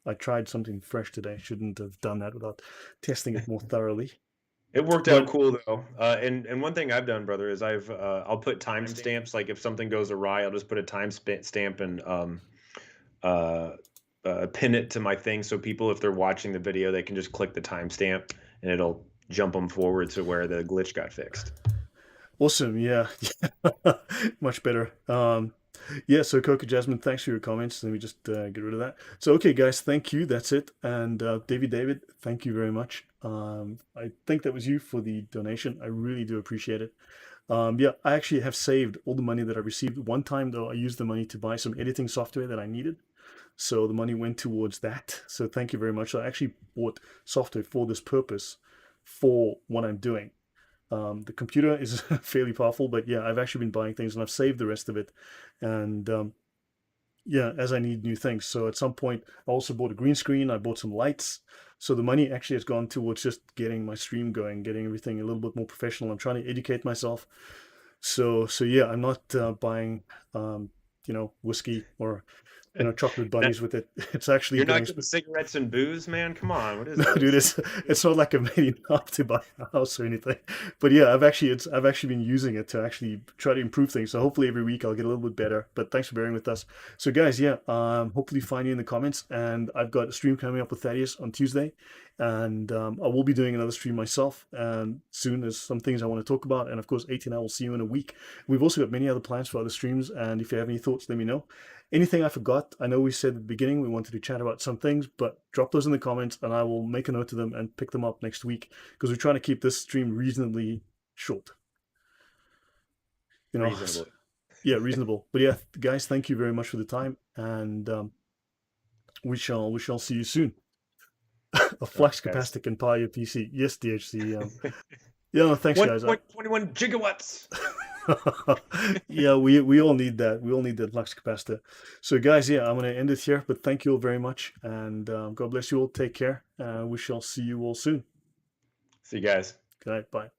I tried something fresh today. Shouldn't have done that without testing it more thoroughly. It worked out cool though. And one thing I've done, brother, is I'll put timestamps. Like if something goes awry, I'll just put a timestamp and pin it to my thing, so people, if they're watching the video, they can just click the timestamp and it'll jump them forward to where the glitch got fixed. Awesome. Yeah. Much better. Yeah, so Coca Jasmine, thanks for your comments. Let me just get rid of that. So, okay, guys, thank you. That's it. And David, thank you very much. I think that was you for the donation. I really do appreciate it. Yeah, I actually have saved all the money that I received. One time, though, I used the money to buy some editing software that I needed. So the money went towards that. So thank you very much. I actually bought software for this purpose for what I'm doing. The computer is fairly powerful, but yeah, I've actually been buying things and I've saved the rest of it. And yeah, as I need new things. So at some point, I also bought a green screen. I bought some lights. So the money actually has gone towards just getting my stream going, getting everything a little bit more professional. I'm trying to educate myself. So yeah, I'm not buying, whiskey or chocolate bunnies with it. It's actually You're not getting cigarettes and booze, man. Come on, what is no, this? dude, it's not like I'm made enough to buy a house or anything. But yeah, I've actually been using it to actually try to improve things. So hopefully every week I'll get a little bit better. But thanks for bearing with us. So guys, yeah, hopefully find you in the comments. And I've got a stream coming up with Thaddeus on Tuesday, and I will be doing another stream myself. And soon there's some things I want to talk about. And of course, 18 and I will see you in a week. We've also got many other plans for other streams. And if you have any thoughts, let me know. Anything I forgot, I know we said at the beginning we wanted to chat about some things, but drop those in the comments and I will make a note of them and pick them up next week, because we're trying to keep this stream reasonably short. Reasonable. Yeah, reasonable. But yeah, guys, thank you very much for the time, and we shall see you soon. A flux capacitor can power your PC. Yes, DHC. Yeah, no, thanks, guys. 21 gigawatts. Yeah, we all need that. We all need that flux capacitor. So guys, yeah, I'm going to end it here, but thank you all very much, and God bless you all. Take care. We shall see you all soon. See you guys. Good night. Bye.